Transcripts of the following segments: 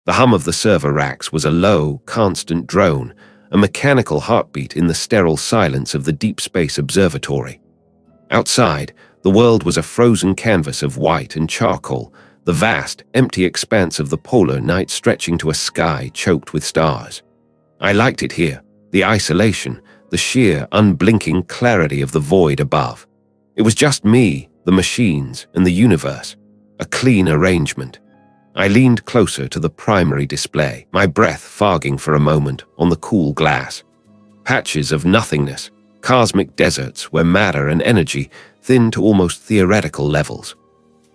The hum of the server racks was a low, constant drone, a mechanical heartbeat in the sterile silence of the deep space observatory. Outside, the world was a frozen canvas of white and charcoal, the vast, empty expanse of the polar night stretching to a sky choked with stars. I liked it here, the isolation, the sheer, unblinking clarity of the void above. It was just me, the machines, and the universe, a clean arrangement. I leaned closer to the primary display, my breath fogging for a moment on the cool glass. Patches of nothingness, cosmic deserts where matter and energy thin to almost theoretical levels.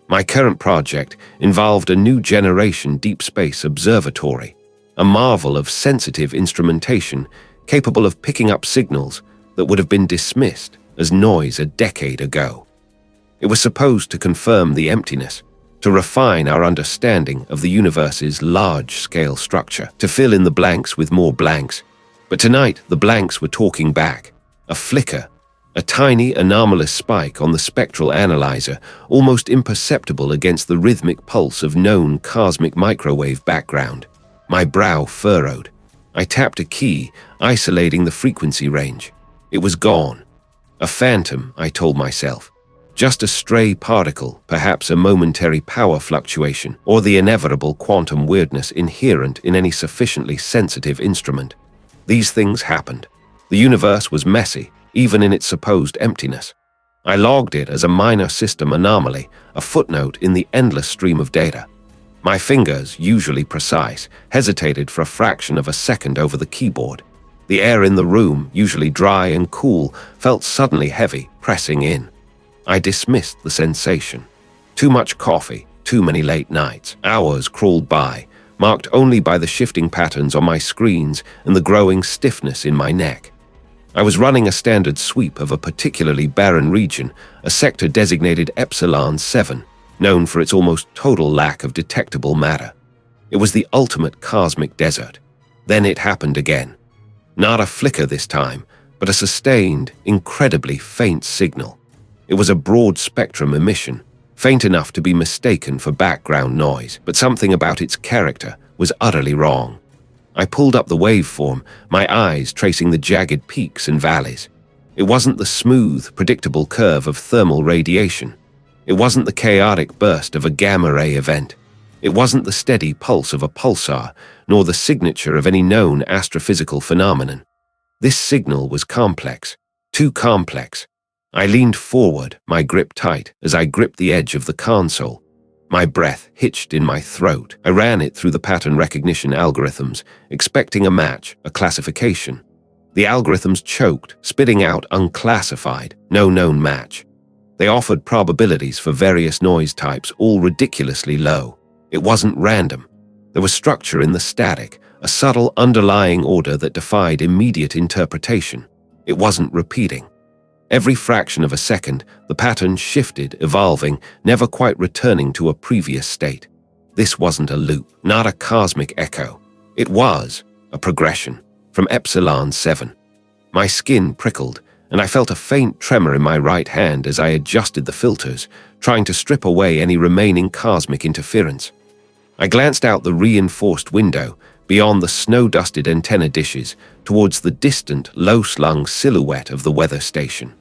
My current project involved a new generation deep space observatory, a marvel of sensitive instrumentation capable of picking up signals that would have been dismissed as noise a decade ago. It was supposed to confirm the emptiness, to refine our understanding of the universe's large-scale structure, to fill in the blanks with more blanks. But tonight, the blanks were talking back. A flicker, a tiny anomalous spike on the spectral analyzer, almost imperceptible against the rhythmic pulse of known cosmic microwave background. My brow furrowed. I tapped a key, isolating the frequency range. It was gone. A phantom, I told myself. Just a stray particle, perhaps a momentary power fluctuation, or the inevitable quantum weirdness inherent in any sufficiently sensitive instrument. These things happened. The universe was messy, even in its supposed emptiness. I logged it as a minor system anomaly, a footnote in the endless stream of data. My fingers, usually precise, hesitated for a fraction of a second over the keyboard. The air in the room, usually dry and cool, felt suddenly heavy, pressing in. I dismissed the sensation. Too much coffee, too many late nights. Hours crawled by, marked only by the shifting patterns on my screens and the growing stiffness in my neck. I was running a standard sweep of a particularly barren region, a sector designated Epsilon 7, known for its almost total lack of detectable matter. It was the ultimate cosmic desert. Then it happened again. Not a flicker this time, but a sustained, incredibly faint signal. It was a broad-spectrum emission, faint enough to be mistaken for background noise, but something about its character was utterly wrong. I pulled up the waveform, my eyes tracing the jagged peaks and valleys. It wasn't the smooth, predictable curve of thermal radiation. It wasn't the chaotic burst of a gamma-ray event. It wasn't the steady pulse of a pulsar, nor the signature of any known astrophysical phenomenon. This signal was complex, too complex. I leaned forward, my grip tight, as I gripped the edge of the console. My breath hitched in my throat. I ran it through the pattern recognition algorithms, expecting a match, a classification. The algorithms choked, spitting out unclassified, no known match. They offered probabilities for various noise types, all ridiculously low. It wasn't random. There was structure in the static, a subtle underlying order that defied immediate interpretation. It wasn't repeating. Every fraction of a second, the pattern shifted, evolving, never quite returning to a previous state. This wasn't a loop, not a cosmic echo. It was a progression, from Epsilon 7. My skin prickled, and I felt a faint tremor in my right hand as I adjusted the filters, trying to strip away any remaining cosmic interference. I glanced out the reinforced window, beyond the snow-dusted antenna dishes, towards the distant, low-slung silhouette of the weather station.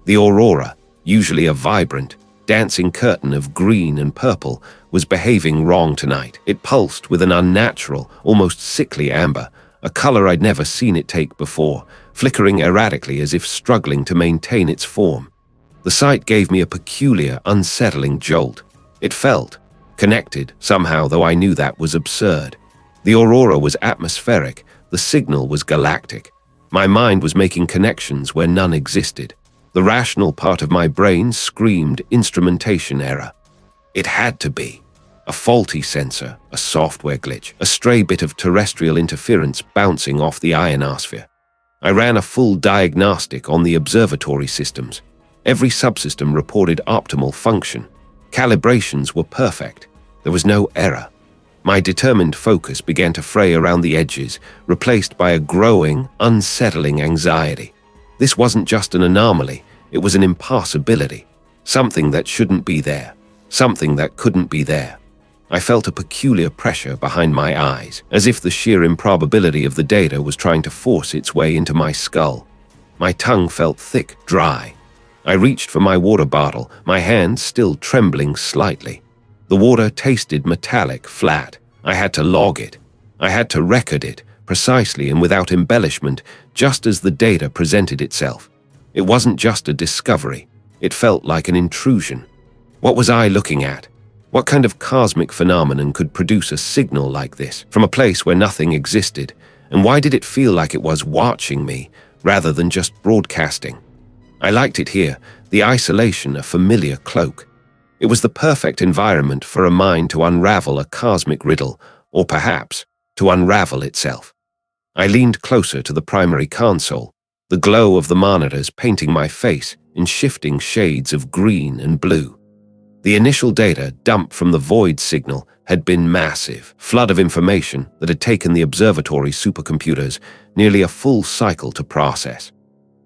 The aurora, usually a vibrant, dancing curtain of green and purple, was behaving wrong tonight. It pulsed with an unnatural, almost sickly amber, a color I'd never seen it take before, flickering erratically as if struggling to maintain its form. The sight gave me a peculiar, unsettling jolt. It felt connected, somehow, though I knew that was absurd. The aurora was atmospheric, the signal was galactic. My mind was making connections where none existed. The rational part of my brain screamed instrumentation error. It had to be. A faulty sensor, a software glitch, a stray bit of terrestrial interference bouncing off the ionosphere. I ran a full diagnostic on the observatory systems. Every subsystem reported optimal function. Calibrations were perfect. There was no error. My determined focus began to fray around the edges, replaced by a growing, unsettling anxiety. This wasn't just an anomaly, it was an impossibility. Something that shouldn't be there. Something that couldn't be there. I felt a peculiar pressure behind my eyes, as if the sheer improbability of the data was trying to force its way into my skull. My tongue felt thick, dry. I reached for my water bottle, my hand still trembling slightly. The water tasted metallic, flat. I had to log it. I had to record it, precisely and without embellishment, just as the data presented itself. It wasn't just a discovery. It felt like an intrusion. What was I looking at? What kind of cosmic phenomenon could produce a signal like this from a place where nothing existed? And why did it feel like it was watching me rather than just broadcasting? I liked it here, the isolation, a familiar cloak. It was the perfect environment for a mind to unravel a cosmic riddle, or perhaps to unravel itself. I leaned closer to the primary console, the glow of the monitors painting my face in shifting shades of green and blue. The initial data dumped from the void signal had been massive, flood of information that had taken the observatory supercomputers nearly a full cycle to process.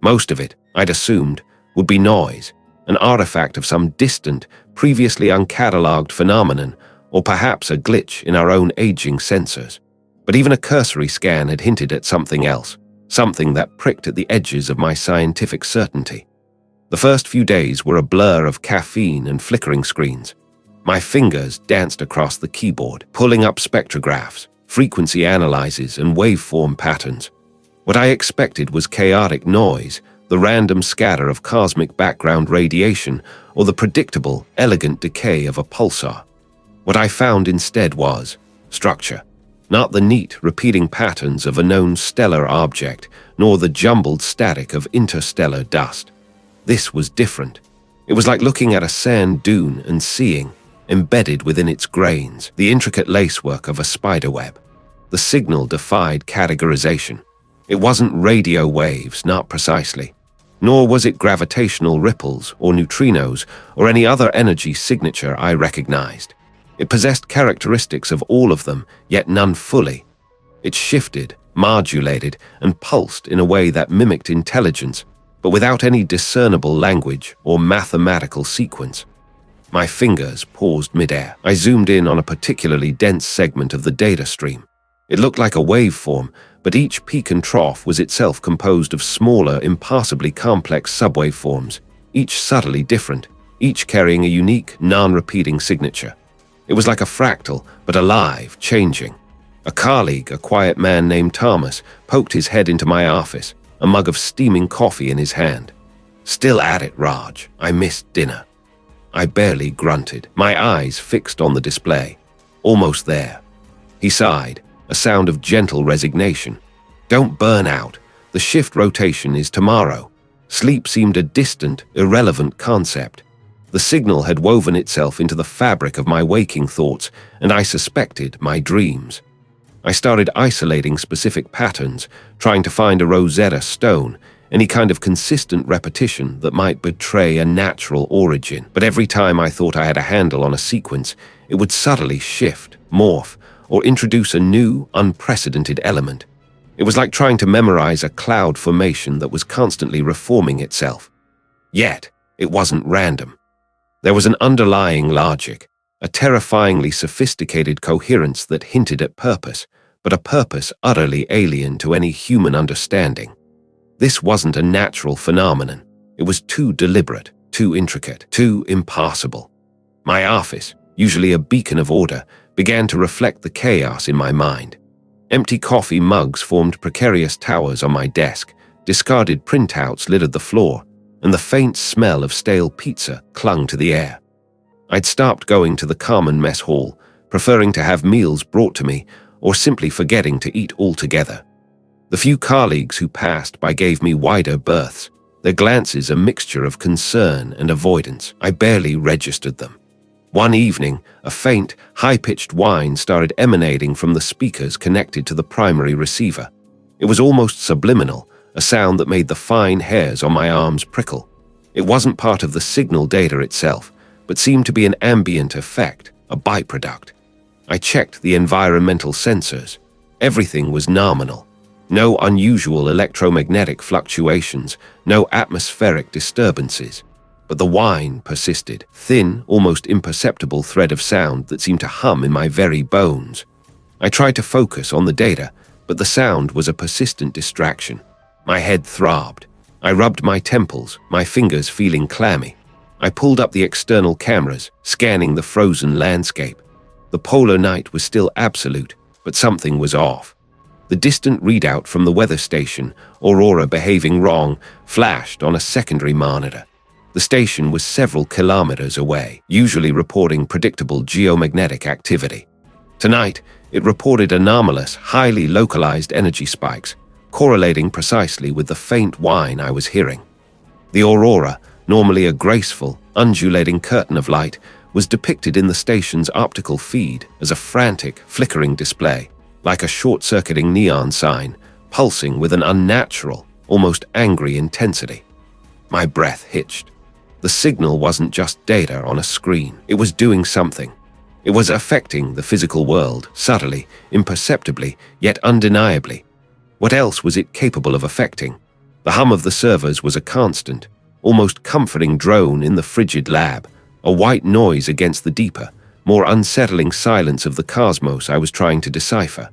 Most of it, I'd assumed, would be noise, an artifact of some distant, previously uncatalogued phenomenon, or perhaps a glitch in our own aging sensors. But even a cursory scan had hinted at something else, something that pricked at the edges of my scientific certainty. The first few days were a blur of caffeine and flickering screens. My fingers danced across the keyboard, pulling up spectrographs, frequency analyses, and waveform patterns. What I expected was chaotic noise, the random scatter of cosmic background radiation, or the predictable, elegant decay of a pulsar. What I found instead was structure, not the neat, repeating patterns of a known stellar object, nor the jumbled static of interstellar dust. This was different. It was like looking at a sand dune and seeing, embedded within its grains, the intricate lacework of a spiderweb. The signal defied categorization. It wasn't radio waves, not precisely. Nor was it gravitational ripples or neutrinos or any other energy signature I recognized. It possessed characteristics of all of them, yet none fully. It shifted, modulated, and pulsed in a way that mimicked intelligence, but without any discernible language or mathematical sequence. My fingers paused midair. I zoomed in on a particularly dense segment of the data stream. It looked like a waveform, but each peak and trough was itself composed of smaller, impossibly complex subwaveforms, each subtly different, each carrying a unique, non-repeating signature. It was like a fractal, but alive, changing. A colleague, a quiet man named Thomas, poked his head into my office, a mug of steaming coffee in his hand. "Still at it, Raj. I missed dinner." I barely grunted, my eyes fixed on the display. "Almost there." He sighed, a sound of gentle resignation. "Don't burn out. The shift rotation is tomorrow." Sleep seemed a distant, irrelevant concept. The signal had woven itself into the fabric of my waking thoughts, and I suspected my dreams. I started isolating specific patterns, trying to find a Rosetta Stone, any kind of consistent repetition that might betray a natural origin. But every time I thought I had a handle on a sequence, it would subtly shift, morph, or introduce a new, unprecedented element. It was like trying to memorize a cloud formation that was constantly reforming itself. Yet, it wasn't random. There was an underlying logic, a terrifyingly sophisticated coherence that hinted at purpose, but a purpose utterly alien to any human understanding. This wasn't a natural phenomenon. It was too deliberate, too intricate, too impossible. My office, usually a beacon of order, began to reflect the chaos in my mind. Empty coffee mugs formed precarious towers on my desk, discarded printouts littered the floor, and the faint smell of stale pizza clung to the air. I'd stopped going to the common mess hall, preferring to have meals brought to me, or simply forgetting to eat altogether. The few colleagues who passed by gave me wider berths, their glances a mixture of concern and avoidance. I barely registered them. One evening, a faint, high-pitched whine started emanating from the speakers connected to the primary receiver. It was almost subliminal, a sound that made the fine hairs on my arms prickle. It wasn't part of the signal data itself, but seemed to be an ambient effect, a byproduct. I checked the environmental sensors. Everything was nominal. No unusual electromagnetic fluctuations, no atmospheric disturbances. But the whine persisted, thin, almost imperceptible thread of sound that seemed to hum in my very bones. I tried to focus on the data, but the sound was a persistent distraction. My head throbbed. I rubbed my temples, my fingers feeling clammy. I pulled up the external cameras, scanning the frozen landscape. The polar night was still absolute, but something was off. The distant readout from the weather station, Aurora behaving wrong, flashed on a secondary monitor. The station was several kilometers away, usually reporting predictable geomagnetic activity. Tonight, it reported anomalous, highly localized energy spikes, correlating precisely with the faint whine I was hearing. The aurora, normally a graceful, undulating curtain of light, was depicted in the station's optical feed as a frantic, flickering display, like a short-circuiting neon sign, pulsing with an unnatural, almost angry intensity. My breath hitched. The signal wasn't just data on a screen. It was doing something. It was affecting the physical world, subtly, imperceptibly, yet undeniably. What else was it capable of affecting? The hum of the servers was a constant, almost comforting drone in the frigid lab, a white noise against the deeper, more unsettling silence of the cosmos I was trying to decipher.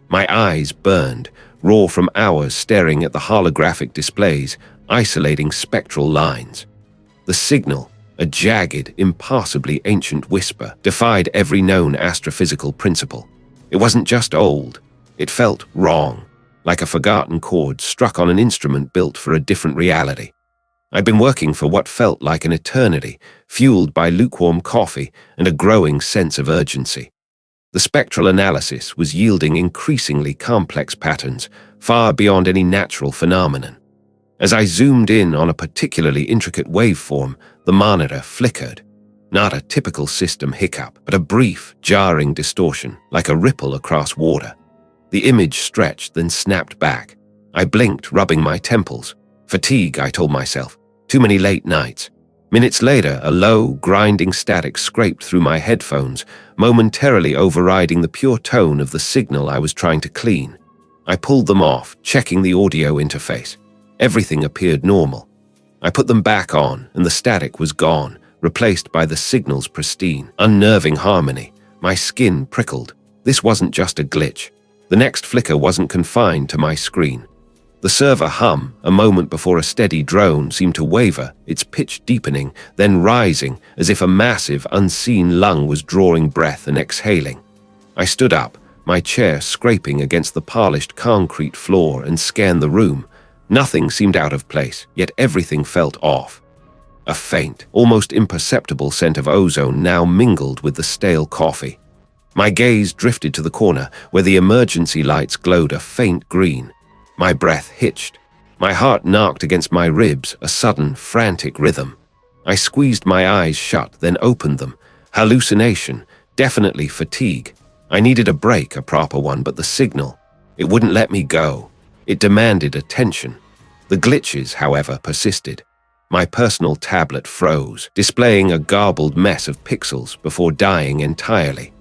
My eyes burned, raw from hours staring at the holographic displays, isolating spectral lines. The signal, a jagged, impassably ancient whisper, defied every known astrophysical principle. It wasn't just old. It felt wrong, like a forgotten chord struck on an instrument built for a different reality. I'd been working for what felt like an eternity, fueled by lukewarm coffee and a growing sense of urgency. The spectral analysis was yielding increasingly complex patterns, far beyond any natural phenomenon. As I zoomed in on a particularly intricate waveform, the monitor flickered. Not a typical system hiccup, but a brief, jarring distortion, like a ripple across water. The image stretched, then snapped back. I blinked, rubbing my temples. Fatigue, I told myself. Too many late nights. Minutes later, a low, grinding static scraped through my headphones, momentarily overriding the pure tone of the signal I was trying to clean. I pulled them off, checking the audio interface. Everything appeared normal. I put them back on, and the static was gone, replaced by the signal's pristine, unnerving harmony. My skin prickled. This wasn't just a glitch. The next flicker wasn't confined to my screen. The server hum, a moment before a steady drone, seemed to waver, its pitch deepening, then rising, as if a massive, unseen lung was drawing breath and exhaling. I stood up, my chair scraping against the polished concrete floor, and scanned the room. Nothing seemed out of place, yet everything felt off. A faint, almost imperceptible scent of ozone now mingled with the stale coffee. My gaze drifted to the corner, where the emergency lights glowed a faint green. My breath hitched. My heart knocked against my ribs, a sudden, frantic rhythm. I squeezed my eyes shut, then opened them. Hallucination, definitely fatigue. I needed a break, a proper one, but the signal, it wouldn't let me go. It demanded attention. The glitches, however, persisted. My personal tablet froze, displaying a garbled mess of pixels before dying entirely.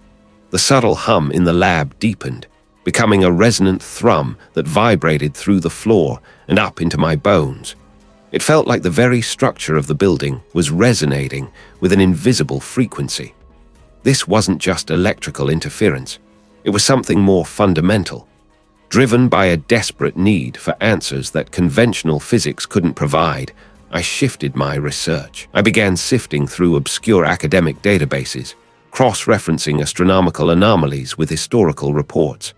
The subtle hum in the lab deepened, becoming a resonant thrum that vibrated through the floor and up into my bones. It felt like the very structure of the building was resonating with an invisible frequency. This wasn't just electrical interference. It was something more fundamental. Driven by a desperate need for answers that conventional physics couldn't provide, I shifted my research. I began sifting through obscure academic databases, cross-referencing astronomical anomalies with historical reports.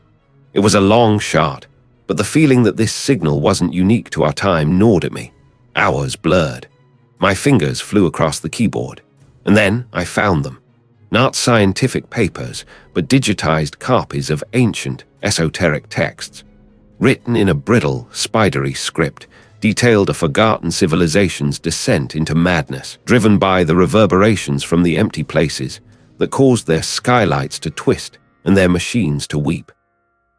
It was a long shot, but the feeling that this signal wasn't unique to our time gnawed at me. Hours blurred. My fingers flew across the keyboard, and then I found them. Not scientific papers, but digitized copies of ancient, esoteric texts. Written in a brittle, spidery script, detailed a forgotten civilization's descent into madness, driven by the reverberations from the empty places that caused their skylights to twist and their machines to weep.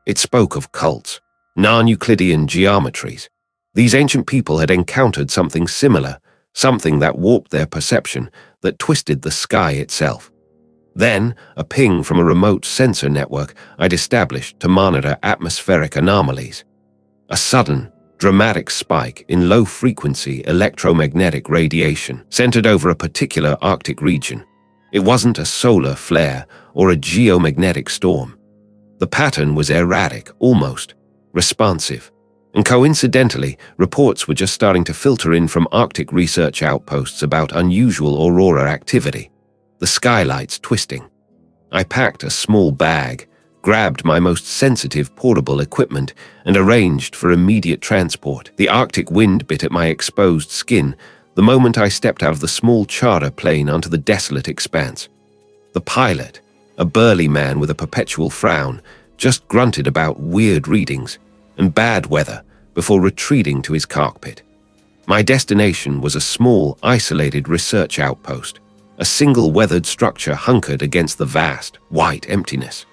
It spoke of cults, non-Euclidean geometries. These ancient people had encountered something similar, something that warped their perception, that twisted the sky itself. Then, a ping from a remote sensor network I'd established to monitor atmospheric anomalies. A sudden, dramatic spike in low-frequency electromagnetic radiation centered over a particular Arctic region. It wasn't a solar flare or a geomagnetic storm. The pattern was erratic, almost responsive. And coincidentally, reports were just starting to filter in from Arctic research outposts about unusual aurora activity, the skylights twisting. I packed a small bag, grabbed my most sensitive portable equipment, and arranged for immediate transport. The Arctic wind bit at my exposed skin the moment I stepped out of the small charter plane onto the desolate expanse. The pilot, a burly man with a perpetual frown, just grunted about weird readings and bad weather before retreating to his cockpit. My destination was a small, isolated research outpost, a single weathered structure hunkered against the vast, white emptiness.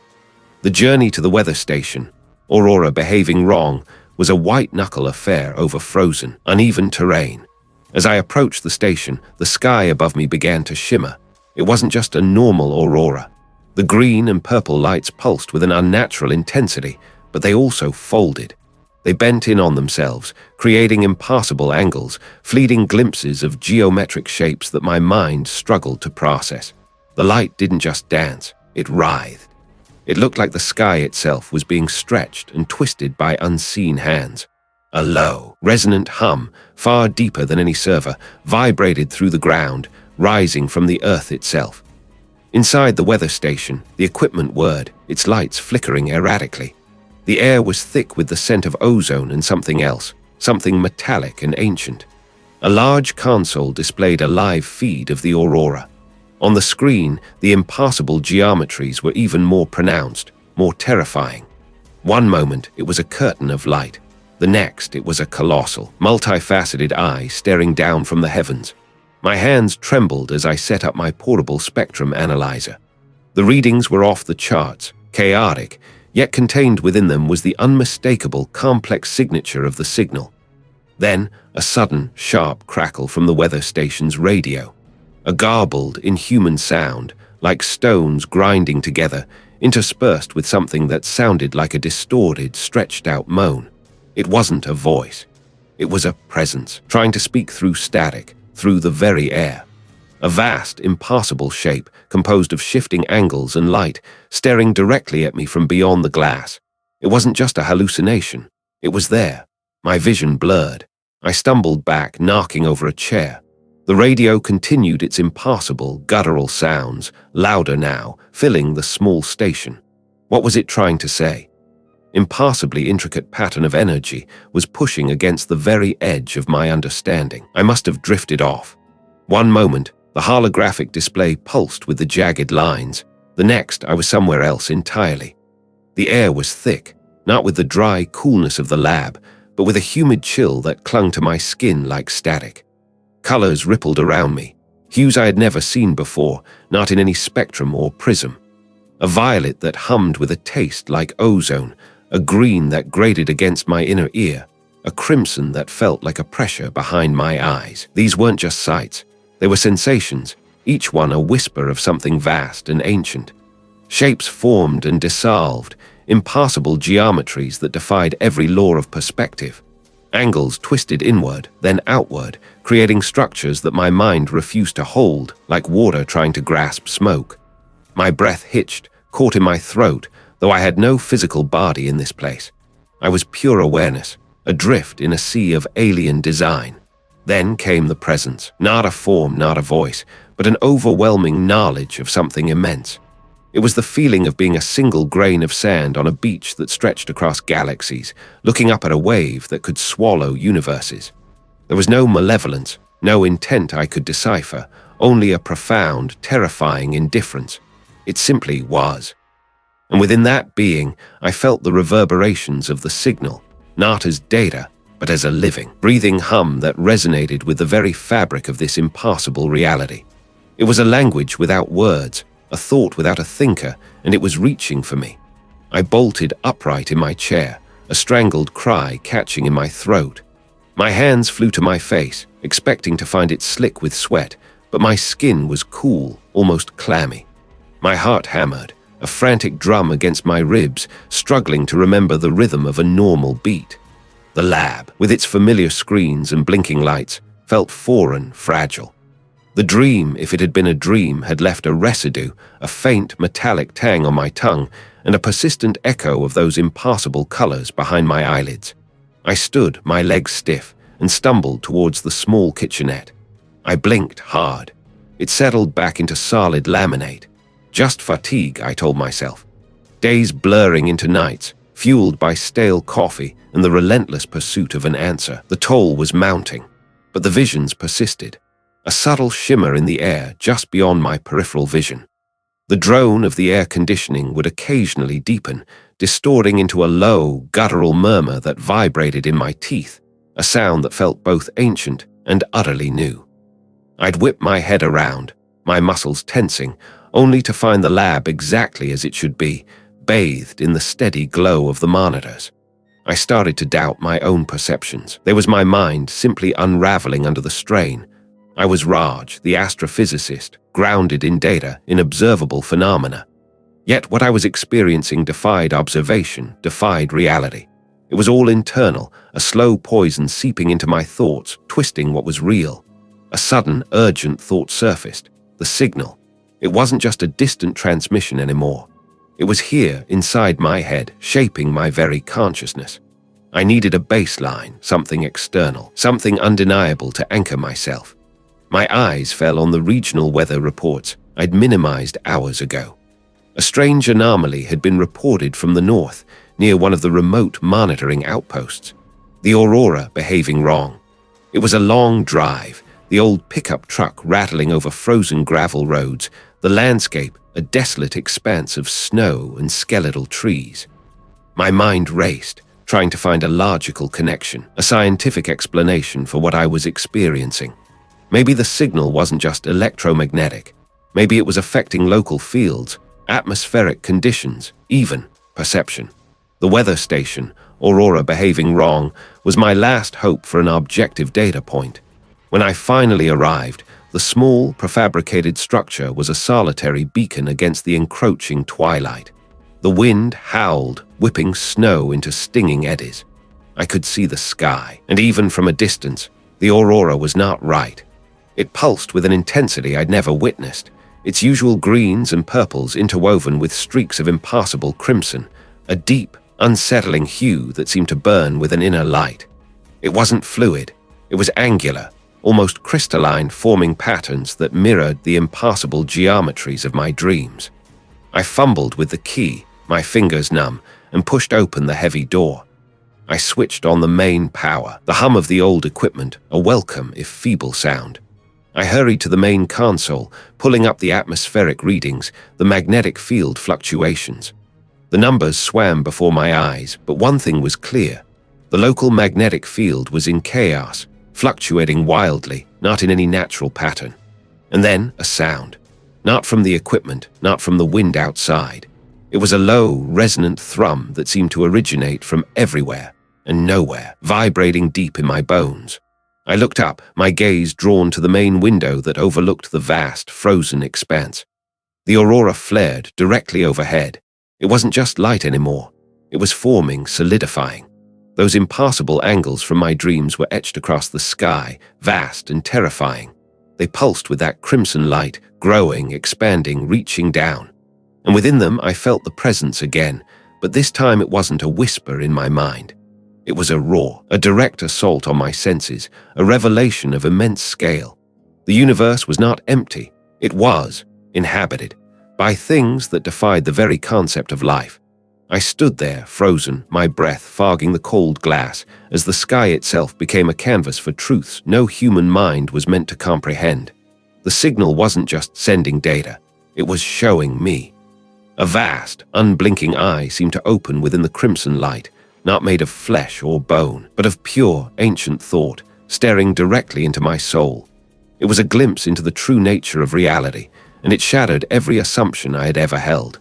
The journey to the weather station, aurora behaving wrong, was a white-knuckle affair over frozen, uneven terrain. As I approached the station, the sky above me began to shimmer. It wasn't just a normal aurora. The green and purple lights pulsed with an unnatural intensity, but they also folded. They bent in on themselves, creating impassable angles, fleeting glimpses of geometric shapes that my mind struggled to process. The light didn't just dance, it writhed. It looked like the sky itself was being stretched and twisted by unseen hands. A low, resonant hum, far deeper than any server, vibrated through the ground, rising from the earth itself. Inside the weather station, the equipment whirred, its lights flickering erratically. The air was thick with the scent of ozone and something else, something metallic and ancient. A large console displayed a live feed of the aurora. On the screen, the impassable geometries were even more pronounced, more terrifying. One moment, it was a curtain of light. The next, it was a colossal, multifaceted eye staring down from the heavens. My hands trembled as I set up my portable spectrum analyzer. The readings were off the charts, chaotic, yet contained within them was the unmistakable, complex signature of the signal. Then, a sudden, sharp crackle from the weather station's radio. A garbled, inhuman sound, like stones grinding together, interspersed with something that sounded like a distorted, stretched-out moan. It wasn't a voice. It was a presence, trying to speak through static, through the very air. A vast, impassable shape, composed of shifting angles and light, staring directly at me from beyond the glass. It wasn't just a hallucination. It was there. My vision blurred. I stumbled back, knocking over a chair. The radio continued its impassable, guttural sounds, louder now, filling the small station. What was it trying to say? Impassably intricate pattern of energy was pushing against the very edge of my understanding. I must have drifted off. One moment, the holographic display pulsed with the jagged lines. The next, I was somewhere else entirely. The air was thick, not with the dry coolness of the lab, but with a humid chill that clung to my skin like static. Colors rippled around me, hues I had never seen before, not in any spectrum or prism. A violet that hummed with a taste like ozone, a green that grated against my inner ear, a crimson that felt like a pressure behind my eyes. These weren't just sights, they were sensations, each one a whisper of something vast and ancient. Shapes formed and dissolved, impassable geometries that defied every law of perspective. Angles twisted inward, then outward, creating structures that my mind refused to hold, like water trying to grasp smoke. My breath hitched, caught in my throat, though I had no physical body in this place. I was pure awareness, adrift in a sea of alien design. Then came the presence, not a form, not a voice, but an overwhelming knowledge of something immense. It was the feeling of being a single grain of sand on a beach that stretched across galaxies, looking up at a wave that could swallow universes. There was no malevolence, no intent I could decipher, only a profound, terrifying indifference. It simply was. And within that being, I felt the reverberations of the signal, not as data, but as a living, breathing hum that resonated with the very fabric of this impassable reality. It was a language without words, a thought without a thinker, and it was reaching for me. I bolted upright in my chair, a strangled cry catching in my throat. My hands flew to my face, expecting to find it slick with sweat, but my skin was cool, almost clammy. My heart hammered, a frantic drum against my ribs, struggling to remember the rhythm of a normal beat. The lab, with its familiar screens and blinking lights, felt foreign, fragile. The dream, if it had been a dream, had left a residue, a faint metallic tang on my tongue, and a persistent echo of those impassable colors behind my eyelids. I stood, my legs stiff, and stumbled towards the small kitchenette. I blinked hard. It settled back into solid laminate. Just fatigue, I told myself. Days blurring into nights, fueled by stale coffee and the relentless pursuit of an answer. The toll was mounting, but the visions persisted. A subtle shimmer in the air just beyond my peripheral vision. The drone of the air conditioning would occasionally deepen, distorting into a low, guttural murmur that vibrated in my teeth, a sound that felt both ancient and utterly new. I'd whip my head around, my muscles tensing, only to find the lab exactly as it should be, bathed in the steady glow of the monitors. I started to doubt my own perceptions. There was my mind simply unraveling under the strain. I was Raj, the astrophysicist, grounded in data, in observable phenomena. Yet what I was experiencing defied observation, defied reality. It was all internal, a slow poison seeping into my thoughts, twisting what was real. A sudden, urgent thought surfaced. The signal. It wasn't just a distant transmission anymore. It was here, inside my head, shaping my very consciousness. I needed a baseline, something external, something undeniable to anchor myself. My eyes fell on the regional weather reports I'd minimized hours ago. A strange anomaly had been reported from the north, near one of the remote monitoring outposts. The aurora behaving wrong. It was a long drive, the old pickup truck rattling over frozen gravel roads, the landscape a desolate expanse of snow and skeletal trees. My mind raced, trying to find a logical connection, a scientific explanation for what I was experiencing. Maybe the signal wasn't just electromagnetic. Maybe it was affecting local fields, atmospheric conditions, even perception. The weather station, aurora behaving wrong, was my last hope for an objective data point. When I finally arrived, the small, prefabricated structure was a solitary beacon against the encroaching twilight. The wind howled, whipping snow into stinging eddies. I could see the sky, and even from a distance, the aurora was not right. It pulsed with an intensity I'd never witnessed, its usual greens and purples interwoven with streaks of impassable crimson, a deep, unsettling hue that seemed to burn with an inner light. It wasn't fluid, it was angular, almost crystalline, forming patterns that mirrored the impassable geometries of my dreams. I fumbled with the key, my fingers numb, and pushed open the heavy door. I switched on the main power, the hum of the old equipment, a welcome if feeble sound. I hurried to the main console, pulling up the atmospheric readings, the magnetic field fluctuations. The numbers swam before my eyes, but one thing was clear. The local magnetic field was in chaos, fluctuating wildly, not in any natural pattern. And then a sound. Not from the equipment, not from the wind outside. It was a low, resonant thrum that seemed to originate from everywhere and nowhere, vibrating deep in my bones. I looked up, my gaze drawn to the main window that overlooked the vast, frozen expanse. The aurora flared directly overhead. It wasn't just light anymore. It was forming, solidifying. Those impassable angles from my dreams were etched across the sky, vast and terrifying. They pulsed with that crimson light, growing, expanding, reaching down. And within them I felt the presence again, but this time it wasn't a whisper in my mind. It was a roar, a direct assault on my senses, a revelation of immense scale. The universe was not empty. It was inhabited by things that defied the very concept of life. I stood there, frozen, my breath fogging the cold glass, as the sky itself became a canvas for truths no human mind was meant to comprehend. The signal wasn't just sending data, it was showing me. A vast, unblinking eye seemed to open within the crimson light, not made of flesh or bone, but of pure, ancient thought, staring directly into my soul. It was a glimpse into the true nature of reality, and it shattered every assumption I had ever held.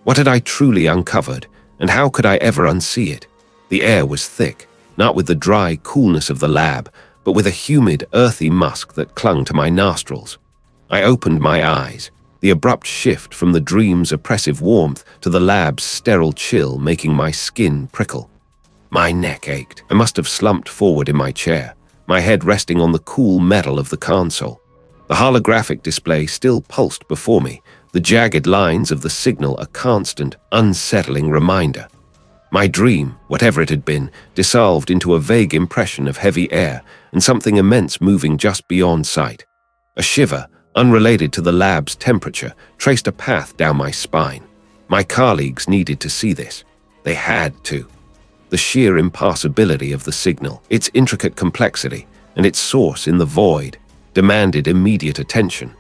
What had I truly uncovered, and how could I ever unsee it? The air was thick, not with the dry coolness of the lab, but with a humid, earthy musk that clung to my nostrils. I opened my eyes, the abrupt shift from the dream's oppressive warmth to the lab's sterile chill making my skin prickle. My neck ached. I must have slumped forward in my chair, my head resting on the cool metal of the console. The holographic display still pulsed before me, the jagged lines of the signal a constant, unsettling reminder. My dream, whatever it had been, dissolved into a vague impression of heavy air and something immense moving just beyond sight. A shiver, unrelated to the lab's temperature, traced a path down my spine. My colleagues needed to see this. They had to. The sheer impassability of the signal, its intricate complexity, and its source in the void, demanded immediate attention.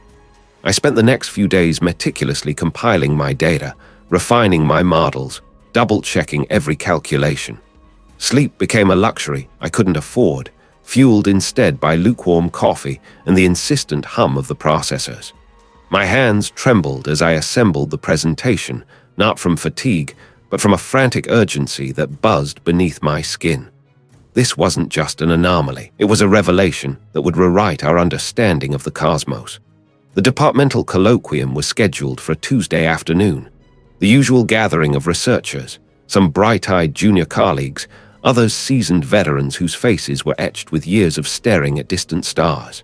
I spent the next few days meticulously compiling my data, refining my models, double-checking every calculation. Sleep became a luxury I couldn't afford, fueled instead by lukewarm coffee and the insistent hum of the processors. My hands trembled as I assembled the presentation, not from fatigue, but from a frantic urgency that buzzed beneath my skin. This wasn't just an anomaly. It was a revelation that would rewrite our understanding of the cosmos. The departmental colloquium was scheduled for a Tuesday afternoon. The usual gathering of researchers, some bright-eyed junior colleagues, others seasoned veterans whose faces were etched with years of staring at distant stars.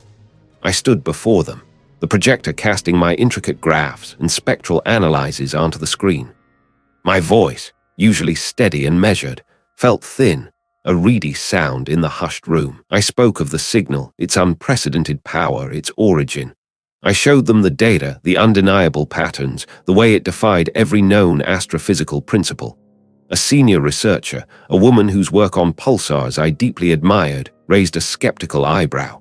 I stood before them, the projector casting my intricate graphs and spectral analyses onto the screen. My voice, usually steady and measured, felt thin, a reedy sound in the hushed room. I spoke of the signal, its unprecedented power, its origin. I showed them the data, the undeniable patterns, the way it defied every known astrophysical principle. A senior researcher, a woman whose work on pulsars I deeply admired, raised a skeptical eyebrow.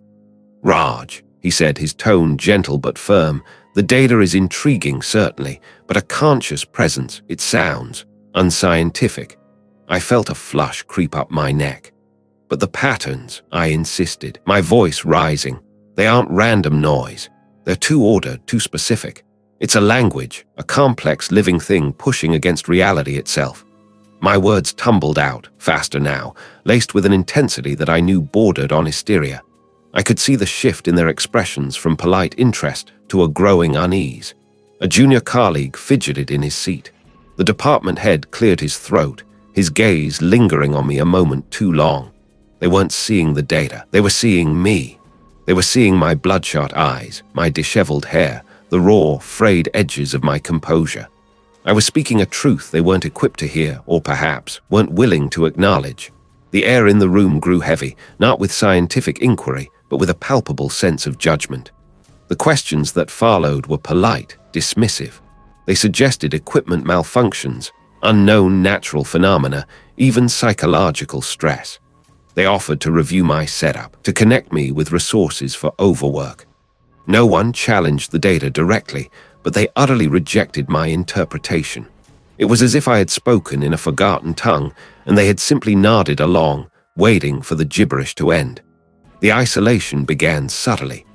"Raj," he said, his tone gentle but firm, "the data is intriguing, certainly, but a conscious presence, it sounds unscientific." I felt a flush creep up my neck. "But the patterns," I insisted, my voice rising, "they aren't random noise. They're too ordered, too specific. It's a language, a complex living thing pushing against reality itself." My words tumbled out, faster now, laced with an intensity that I knew bordered on hysteria. I could see the shift in their expressions from polite interest to a growing unease. A junior colleague fidgeted in his seat. The department head cleared his throat, his gaze lingering on me a moment too long. They weren't seeing the data. They were seeing me. They were seeing my bloodshot eyes, my disheveled hair, the raw, frayed edges of my composure. I was speaking a truth they weren't equipped to hear, or perhaps weren't willing to acknowledge. The air in the room grew heavy, not with scientific inquiry, but with a palpable sense of judgment. The questions that followed were polite, dismissive. They suggested equipment malfunctions, unknown natural phenomena, even psychological stress. They offered to review my setup, to connect me with resources for overwork. No one challenged the data directly, but they utterly rejected my interpretation. It was as if I had spoken in a forgotten tongue, and they had simply nodded along, waiting for the gibberish to end. The isolation began subtly.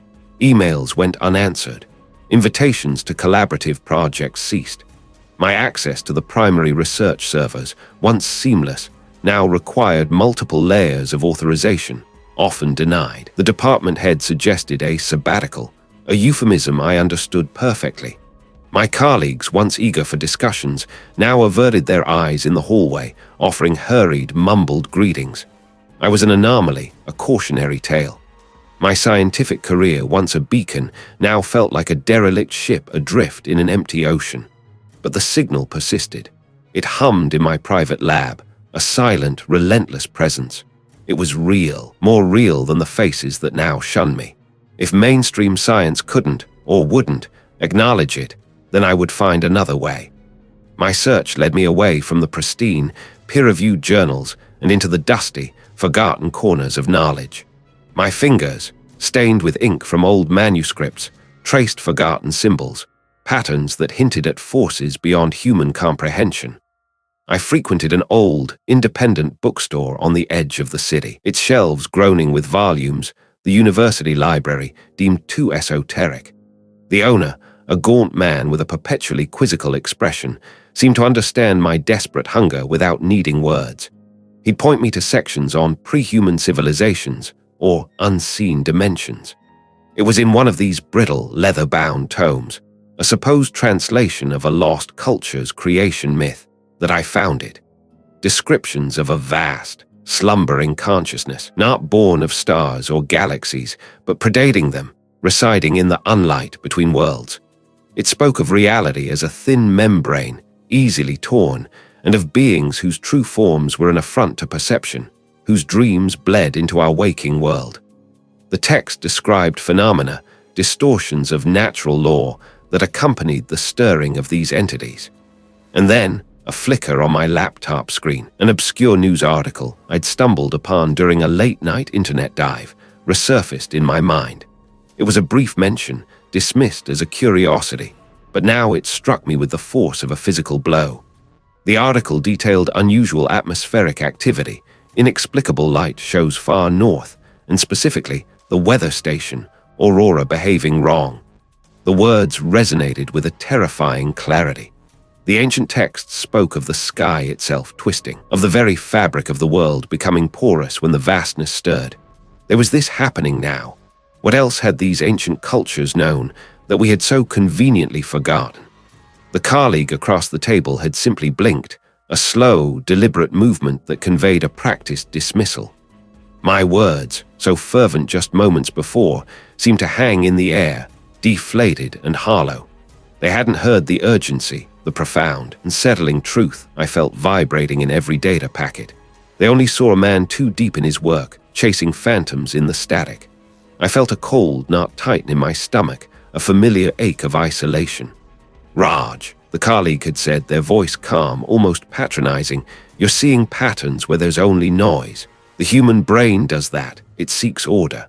Emails went unanswered. Invitations to collaborative projects ceased. My access to the primary research servers, once seamless, now required multiple layers of authorization, often denied. The department head suggested a sabbatical, a euphemism I understood perfectly. My colleagues, once eager for discussions, now averted their eyes in the hallway, offering hurried, mumbled greetings. I was an anomaly, a cautionary tale. My scientific career, once a beacon, now felt like a derelict ship adrift in an empty ocean. But the signal persisted. It hummed in my private lab, a silent, relentless presence. It was real, more real than the faces that now shun me. If mainstream science couldn't, or wouldn't, acknowledge it, then I would find another way. My search led me away from the pristine, peer-reviewed journals and into the dusty, forgotten corners of knowledge. My fingers, stained with ink from old manuscripts, traced forgotten symbols, patterns that hinted at forces beyond human comprehension. I frequented an old, independent bookstore on the edge of the city, its shelves groaning with volumes, the university library deemed too esoteric. The owner, a gaunt man with a perpetually quizzical expression, seemed to understand my desperate hunger without needing words. He'd point me to sections on pre-human civilizations or unseen dimensions. It was in one of these brittle, leather-bound tomes, a supposed translation of a lost culture's creation myth, that I found it. descriptions of a vast, slumbering consciousness, not born of stars or galaxies, but predating them, residing in the unlight between worlds. It spoke of reality as a thin membrane, easily torn, and of beings whose true forms were an affront to perception, whose dreams bled into our waking world. The text described phenomena, distortions of natural law that accompanied the stirring of these entities. And then, a flicker on my laptop screen, an obscure news article I'd stumbled upon during a late-night internet dive, resurfaced in my mind. It was a brief mention, dismissed as a curiosity, but now it struck me with the force of a physical blow. The article detailed unusual atmospheric activity, inexplicable light shows far north, and specifically the weather station, Aurora, behaving wrong. The words resonated with a terrifying clarity. The ancient texts spoke of the sky itself twisting, of the very fabric of the world becoming porous when the vastness stirred. There was this happening now. What else had these ancient cultures known that we had so conveniently forgotten? The colleague across the table had simply blinked, a slow, deliberate movement that conveyed a practiced dismissal. My words, so fervent just moments before, seemed to hang in the air, deflated and hollow. They hadn't heard the urgency, the profound, unsettling truth I felt vibrating in every data packet. They only saw a man too deep in his work, chasing phantoms in the static. I felt a cold knot tighten in my stomach, a familiar ache of isolation. "Raj," the colleague had said, their voice calm, almost patronizing, "you're seeing patterns where there's only noise. The human brain does that. It seeks order."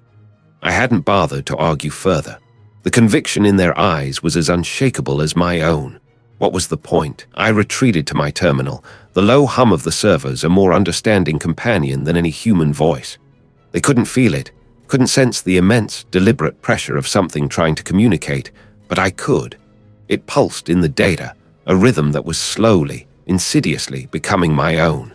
I hadn't bothered to argue further. The conviction in their eyes was as unshakable as my own. What was the point? I retreated to my terminal, the low hum of the servers a more understanding companion than any human voice. They couldn't feel it, couldn't sense the immense, deliberate pressure of something trying to communicate, but I could. It pulsed in the data, a rhythm that was slowly, insidiously becoming my own.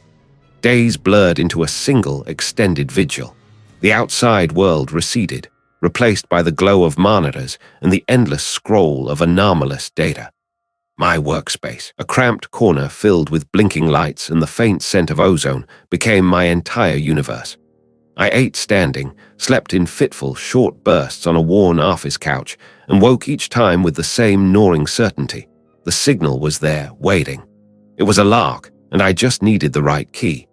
Days blurred into a single, extended vigil. The outside world receded, replaced by the glow of monitors and the endless scroll of anomalous data. My workspace, a cramped corner filled with blinking lights and the faint scent of ozone, became my entire universe. I ate standing, slept in fitful, short bursts on a worn office couch, and woke each time with the same gnawing certainty. The signal was there, waiting. It was a lark, and I just needed the right key.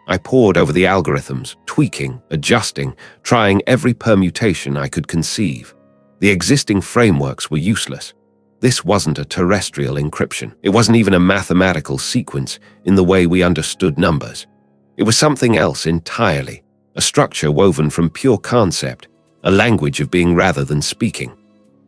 I pored over the algorithms, tweaking, adjusting, trying every permutation I could conceive. The existing frameworks were useless. This wasn't a terrestrial encryption. It wasn't even a mathematical sequence in the way we understood numbers. It was something else entirely, a structure woven from pure concept, a language of being rather than speaking.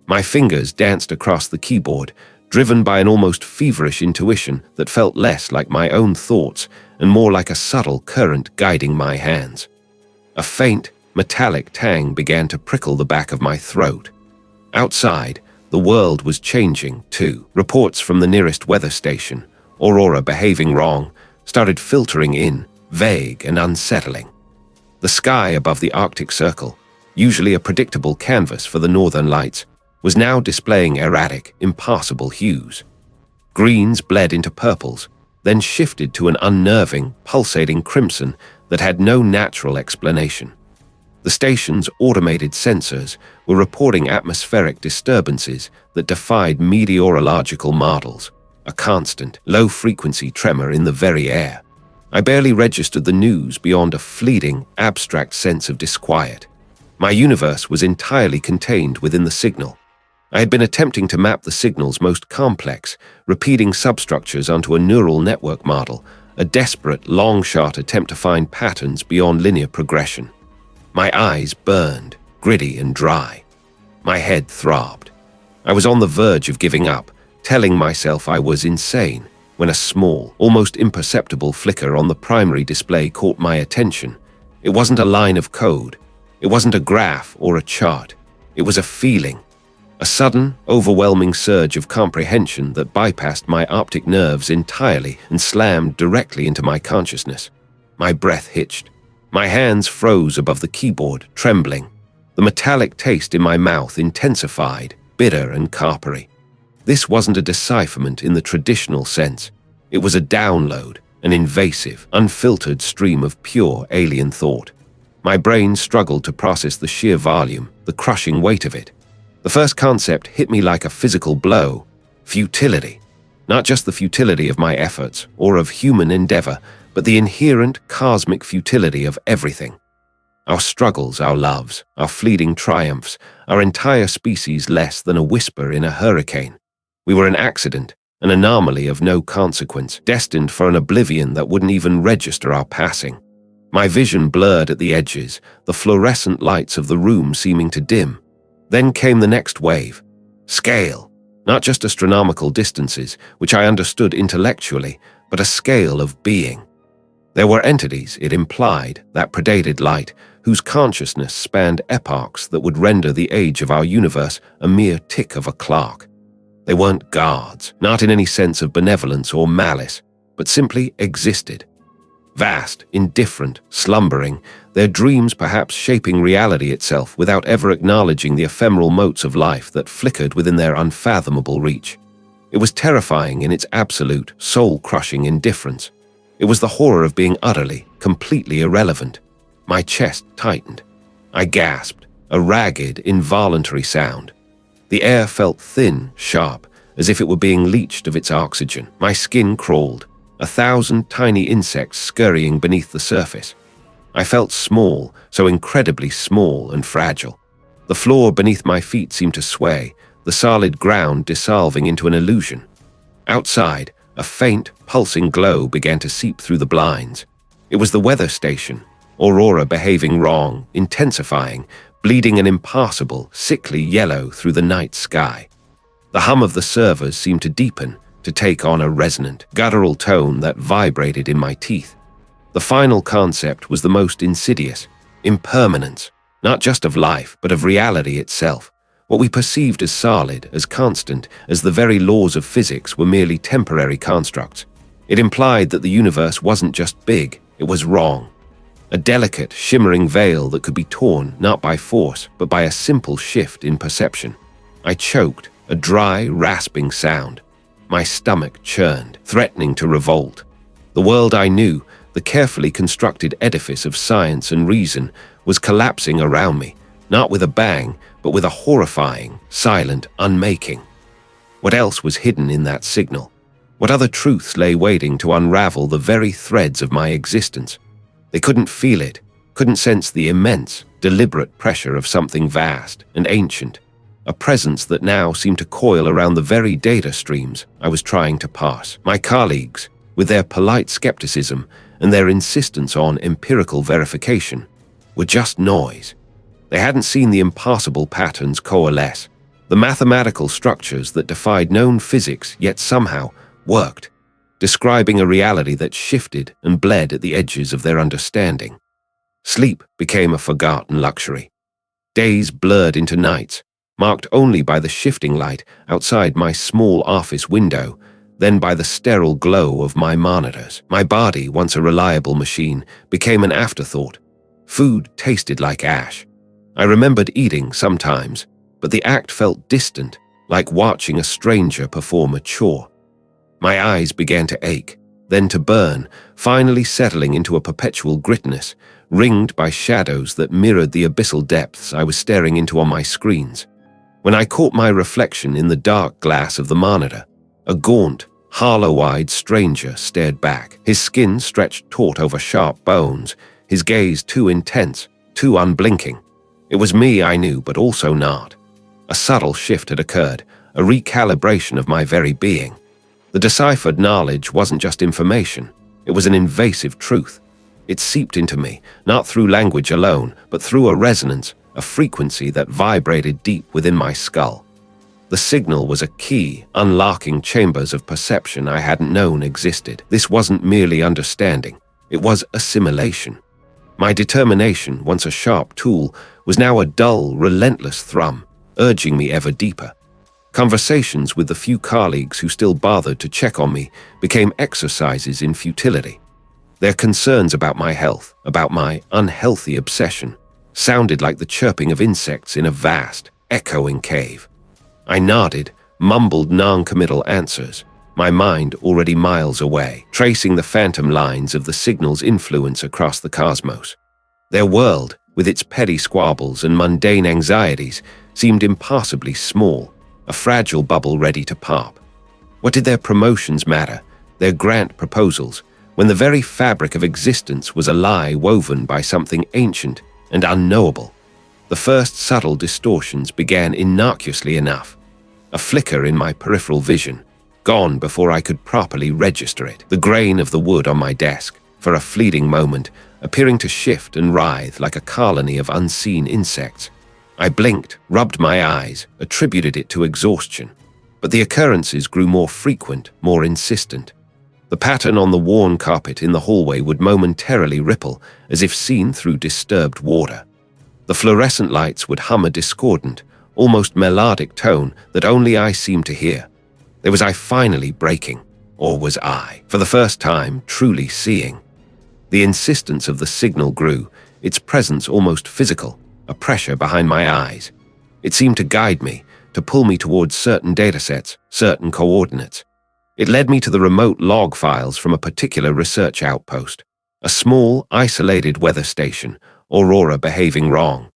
My fingers danced across the keyboard, driven by an almost feverish intuition that felt less like my own thoughts and more like a subtle current guiding my hands. A faint, metallic tang began to prickle the back of my throat. Outside, the world was changing, too. Reports from the nearest weather station, Aurora behaving wrong, started filtering in, vague and unsettling. The sky above the Arctic Circle, usually a predictable canvas for the northern lights, was now displaying erratic, impassable hues. Greens bled into purples, then shifted to an unnerving, pulsating crimson that had no natural explanation. The station's automated sensors were reporting atmospheric disturbances that defied meteorological models, a constant, low-frequency tremor in the very air. I barely registered the news beyond a fleeting, abstract sense of disquiet. My universe was entirely contained within the signal. I had been attempting to map the signal's most complex, repeating substructures onto a neural network model, a desperate, long-shot attempt to find patterns beyond linear progression. My eyes burned, gritty and dry. My head throbbed. I was on the verge of giving up, telling myself I was insane, when a small, almost imperceptible flicker on the primary display caught my attention. It wasn't a line of code. It wasn't a graph or a chart. It was a feeling. A sudden, overwhelming surge of comprehension that bypassed my optic nerves entirely and slammed directly into my consciousness. My breath hitched. My hands froze above the keyboard, trembling. The metallic taste in my mouth intensified, bitter and coppery. This wasn't a decipherment in the traditional sense. It was a download, an invasive, unfiltered stream of pure alien thought. My brain struggled to process the sheer volume, the crushing weight of it. The first concept hit me like a physical blow: futility. Not just the futility of my efforts or of human endeavor, but the inherent cosmic futility of everything. Our struggles, our loves, our fleeting triumphs, our entire species less than a whisper in a hurricane. We were an accident, an anomaly of no consequence, destined for an oblivion that wouldn't even register our passing. My vision blurred at the edges, the fluorescent lights of the room seeming to dim. Then came the next wave. Scale. Not just astronomical distances, which I understood intellectually, but a scale of being. There were entities, it implied, that predated light, whose consciousness spanned epochs that would render the age of our universe a mere tick of a clock. They weren't gods, not in any sense of benevolence or malice, but simply existed. Vast, indifferent, slumbering, their dreams perhaps shaping reality itself without ever acknowledging the ephemeral motes of life that flickered within their unfathomable reach. It was terrifying in its absolute, soul-crushing indifference. It was the horror of being utterly, completely irrelevant. My chest tightened. I gasped, a ragged, involuntary sound. The air felt thin, sharp, as if it were being leached of its oxygen. My skin crawled, 1,000 tiny insects scurrying beneath the surface. I felt small, so incredibly small and fragile. The floor beneath my feet seemed to sway, the solid ground dissolving into an illusion. Outside, a faint, pulsing glow began to seep through the blinds. It was the weather station, aurora behaving wrong, intensifying, bleeding an impassable, sickly yellow through the night sky. The hum of the servers seemed to deepen, to take on a resonant, guttural tone that vibrated in my teeth. The final concept was the most insidious: impermanence, not just of life, but of reality itself. What we perceived as solid, as constant, as the very laws of physics were merely temporary constructs. It implied that the universe wasn't just big, it was wrong. A delicate, shimmering veil that could be torn not by force, but by a simple shift in perception. I choked, a dry, rasping sound. My stomach churned, threatening to revolt. The world I knew, the carefully constructed edifice of science and reason, was collapsing around me, not with a bang, but with a horrifying, silent unmaking. What else was hidden in that signal? What other truths lay waiting to unravel the very threads of my existence? They couldn't feel it, couldn't sense the immense, deliberate pressure of something vast and ancient, a presence that now seemed to coil around the very data streams I was trying to pass. My colleagues, with their polite skepticism and their insistence on empirical verification, were just noise. They hadn't seen the impossible patterns coalesce, the mathematical structures that defied known physics yet somehow worked, describing a reality that shifted and bled at the edges of their understanding. Sleep became a forgotten luxury. Days blurred into nights, marked only by the shifting light outside my small office window, then by the sterile glow of my monitors. My body, once a reliable machine, became an afterthought. Food tasted like ash. I remembered eating sometimes, but the act felt distant, like watching a stranger perform a chore. My eyes began to ache, then to burn, finally settling into a perpetual grittiness, ringed by shadows that mirrored the abyssal depths I was staring into on my screens. When I caught my reflection in the dark glass of the monitor, a gaunt, hollow-eyed stranger stared back, his skin stretched taut over sharp bones, his gaze too intense, too unblinking. It was me, I knew, but also not. A subtle shift had occurred, a recalibration of my very being. The deciphered knowledge wasn't just information, it was an invasive truth. It seeped into me, not through language alone, but through a resonance, a frequency that vibrated deep within my skull. The signal was a key, unlocking chambers of perception I hadn't known existed. This wasn't merely understanding, it was assimilation. My determination, once a sharp tool, was now a dull, relentless thrum, urging me ever deeper. Conversations with the few colleagues who still bothered to check on me became exercises in futility. Their concerns about my health, about my unhealthy obsession, sounded like the chirping of insects in a vast, echoing cave. I nodded, mumbled non-committal answers, my mind already miles away, tracing the phantom lines of the signal's influence across the cosmos. Their world, with its petty squabbles and mundane anxieties, seemed impossibly small, a fragile bubble ready to pop. What did their promotions matter, their grant proposals, when the very fabric of existence was a lie woven by something ancient and unknowable? The first subtle distortions began innocuously enough. A flicker in my peripheral vision, gone before I could properly register it. The grain of the wood on my desk, for a fleeting moment, appearing to shift and writhe like a colony of unseen insects. I blinked, rubbed my eyes, attributed it to exhaustion. But the occurrences grew more frequent, more insistent. The pattern on the worn carpet in the hallway would momentarily ripple, as if seen through disturbed water. The fluorescent lights would hum a discordant, almost melodic tone that only I seemed to hear. Was I finally breaking? Or was I, for the first time, truly seeing? The insistence of the signal grew, its presence almost physical, a pressure behind my eyes. It seemed to guide me, to pull me towards certain datasets, certain coordinates. It led me to the remote log files from a particular research outpost, a small, isolated weather station, Aurora behaving wrong.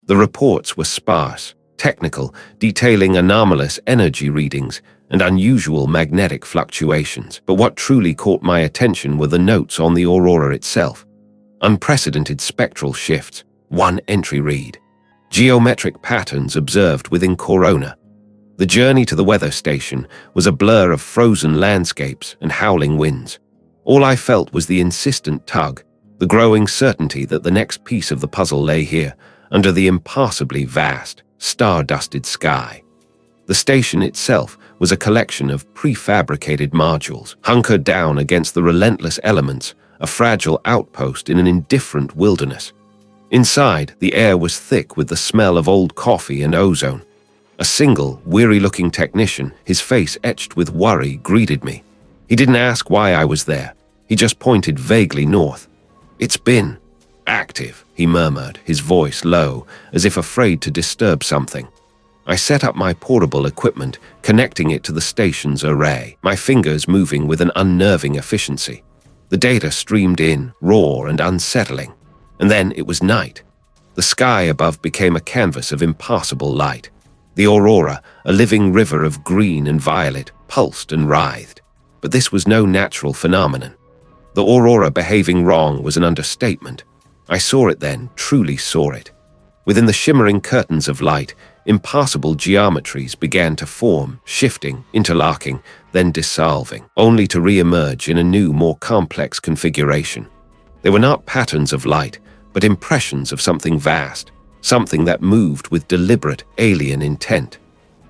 The reports were sparse, technical, detailing anomalous energy readings and unusual magnetic fluctuations. But what truly caught my attention were the notes on the Aurora itself. Unprecedented spectral shifts, one entry read. Geometric patterns observed within corona. The journey to the weather station was a blur of frozen landscapes and howling winds. All I felt was the insistent tug, the growing certainty that the next piece of the puzzle lay here, under the impossibly vast, star-dusted sky. The station itself was a collection of prefabricated modules, hunkered down against the relentless elements, a fragile outpost in an indifferent wilderness. Inside, the air was thick with the smell of old coffee and ozone. A single, weary-looking technician, his face etched with worry, greeted me. He didn't ask why I was there. He just pointed vaguely north. "It's been active," he murmured, his voice low, as if afraid to disturb something. I set up my portable equipment, connecting it to the station's array, my fingers moving with an unnerving efficiency. The data streamed in, raw and unsettling. And then it was night. The sky above became a canvas of impossible light. The Aurora, a living river of green and violet, pulsed and writhed. But this was no natural phenomenon. The Aurora behaving wrong was an understatement. I saw it then, truly saw it. Within the shimmering curtains of light, impossible geometries began to form, shifting, interlocking, then dissolving, only to re-emerge in a new, more complex configuration. They were not patterns of light, but impressions of something vast, something that moved with deliberate, alien intent.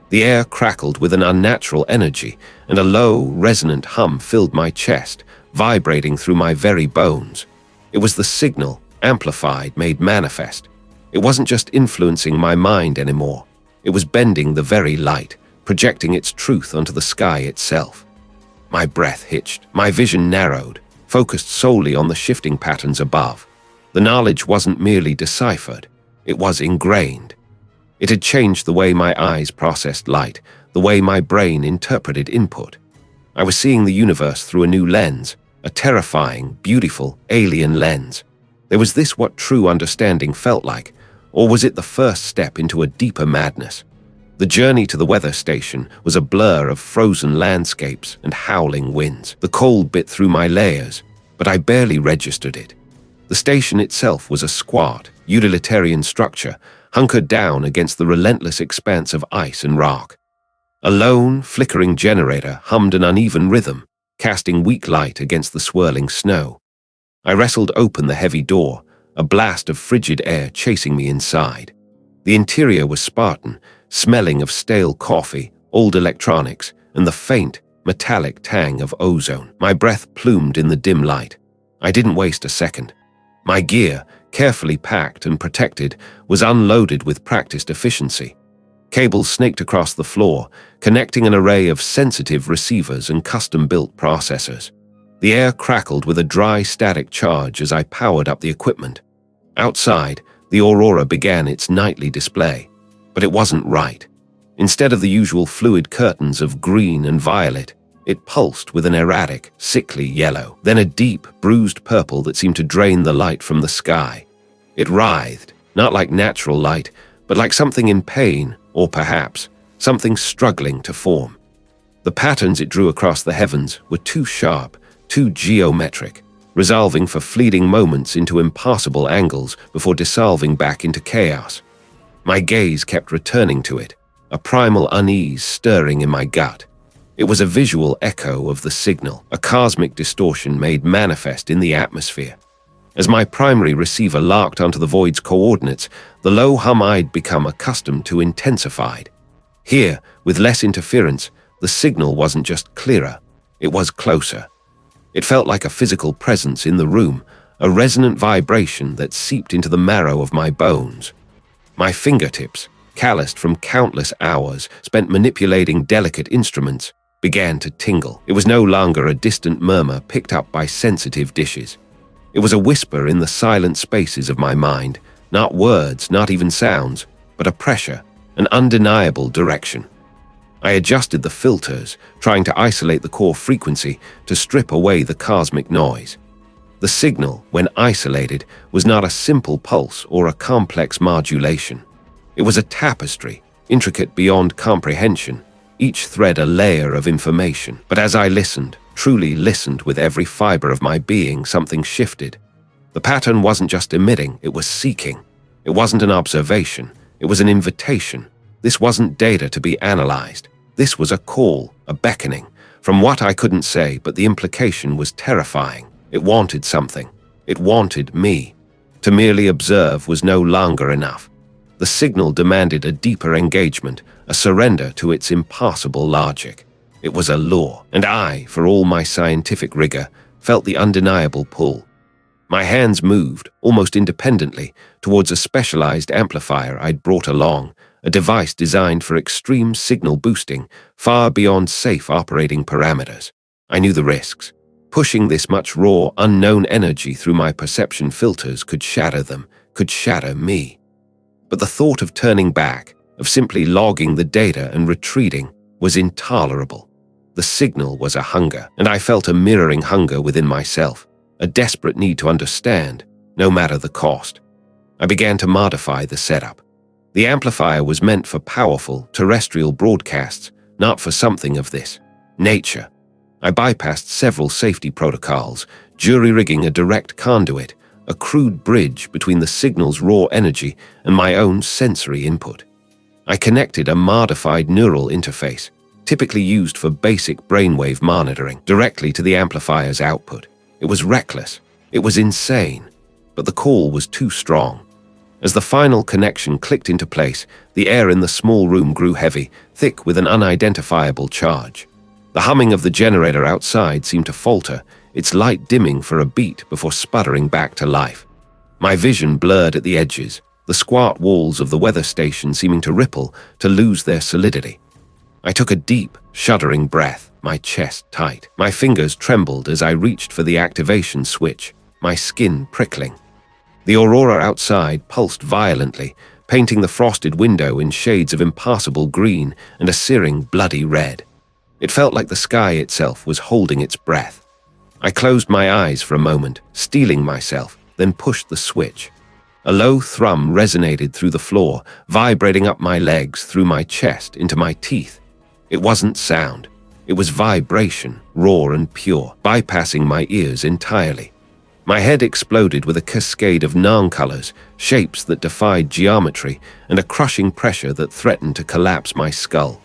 The air crackled with an unnatural energy, and a low, resonant hum filled my chest, vibrating through my very bones. It was the signal, amplified, made manifest. It wasn't just influencing my mind anymore. It was bending the very light, projecting its truth onto the sky itself. My breath hitched, my vision narrowed, focused solely on the shifting patterns above. The knowledge wasn't merely deciphered, it was ingrained. It had changed the way my eyes processed light, the way my brain interpreted input. I was seeing the universe through a new lens, a terrifying, beautiful, alien lens. Was this what true understanding felt like, or was it the first step into a deeper madness? The journey to the weather station was a blur of frozen landscapes and howling winds. The cold bit through my layers, but I barely registered it. The station itself was a squat, utilitarian structure, hunkered down against the relentless expanse of ice and rock. A lone, flickering generator hummed an uneven rhythm, casting weak light against the swirling snow. I wrestled open the heavy door, a blast of frigid air chasing me inside. The interior was Spartan, smelling of stale coffee, old electronics, and the faint, metallic tang of ozone. My breath plumed in the dim light. I didn't waste a second. My gear, carefully packed and protected, was unloaded with practiced efficiency. Cables snaked across the floor, connecting an array of sensitive receivers and custom-built processors. The air crackled with a dry static charge as I powered up the equipment. Outside, the Aurora began its nightly display, but it wasn't right. Instead of the usual fluid curtains of green and violet, It pulsed with an erratic, sickly yellow, then a deep, bruised purple that seemed to drain the light from the sky. It writhed, not like natural light, but like something in pain, or perhaps something struggling to form. The patterns it drew across the heavens were too sharp, too geometric, resolving for fleeting moments into impassable angles before dissolving back into chaos. My gaze kept returning to it, a primal unease stirring in my gut. It was a visual echo of the signal, a cosmic distortion made manifest in the atmosphere. As my primary receiver larked onto the void's coordinates, the low hum I'd become accustomed to intensified. Here, with less interference, the signal wasn't just clearer, it was closer. It felt like a physical presence in the room, a resonant vibration that seeped into the marrow of my bones. My fingertips, calloused from countless hours spent manipulating delicate instruments, began to tingle. It was no longer a distant murmur picked up by sensitive dishes. It was a whisper in the silent spaces of my mind, not words, not even sounds, but a pressure, an undeniable direction. I adjusted the filters, trying to isolate the core frequency to strip away the cosmic noise. The signal, when isolated, was not a simple pulse or a complex modulation. It was a tapestry, intricate beyond comprehension, each thread a layer of information. But as I listened, truly listened with every fiber of my being, something shifted. The pattern wasn't just emitting, it was seeking. It wasn't an observation, it was an invitation. This wasn't data to be analyzed. This was a call, a beckoning, from what I couldn't say, but the implication was terrifying. It wanted something. It wanted me. To merely observe was no longer enough. The signal demanded a deeper engagement, a surrender to its impassable logic. It was a law, and I, for all my scientific rigor, felt the undeniable pull. My hands moved, almost independently, towards a specialized amplifier I'd brought along, a device designed for extreme signal boosting, far beyond safe operating parameters. I knew the risks. Pushing this much raw, unknown energy through my perception filters could shatter them, could shatter me. But the thought of turning back, of simply logging the data and retreating, was intolerable. The signal was a hunger, and I felt a mirroring hunger within myself, a desperate need to understand, no matter the cost. I began to modify the setup. The amplifier was meant for powerful, terrestrial broadcasts, not for something of this nature. I bypassed several safety protocols, jury-rigging a direct conduit, a crude bridge between the signal's raw energy and my own sensory input. I connected a modified neural interface, typically used for basic brainwave monitoring, directly to the amplifier's output. It was reckless. It was insane. But the call was too strong. As the final connection clicked into place, the air in the small room grew heavy, thick with an unidentifiable charge. The humming of the generator outside seemed to falter, its light dimming for a beat before sputtering back to life. My vision blurred at the edges, the squat walls of the weather station seeming to ripple, to lose their solidity. I took a deep, shuddering breath, my chest tight. My fingers trembled as I reached for the activation switch, my skin prickling. The aurora outside pulsed violently, painting the frosted window in shades of impassable green and a searing, bloody red. It felt like the sky itself was holding its breath. I closed my eyes for a moment, steeling myself, then pushed the switch. A low thrum resonated through the floor, vibrating up my legs, through my chest, into my teeth. It wasn't sound. It was vibration, raw and pure, bypassing my ears entirely. My head exploded with a cascade of non-colors, shapes that defied geometry, and a crushing pressure that threatened to collapse my skull.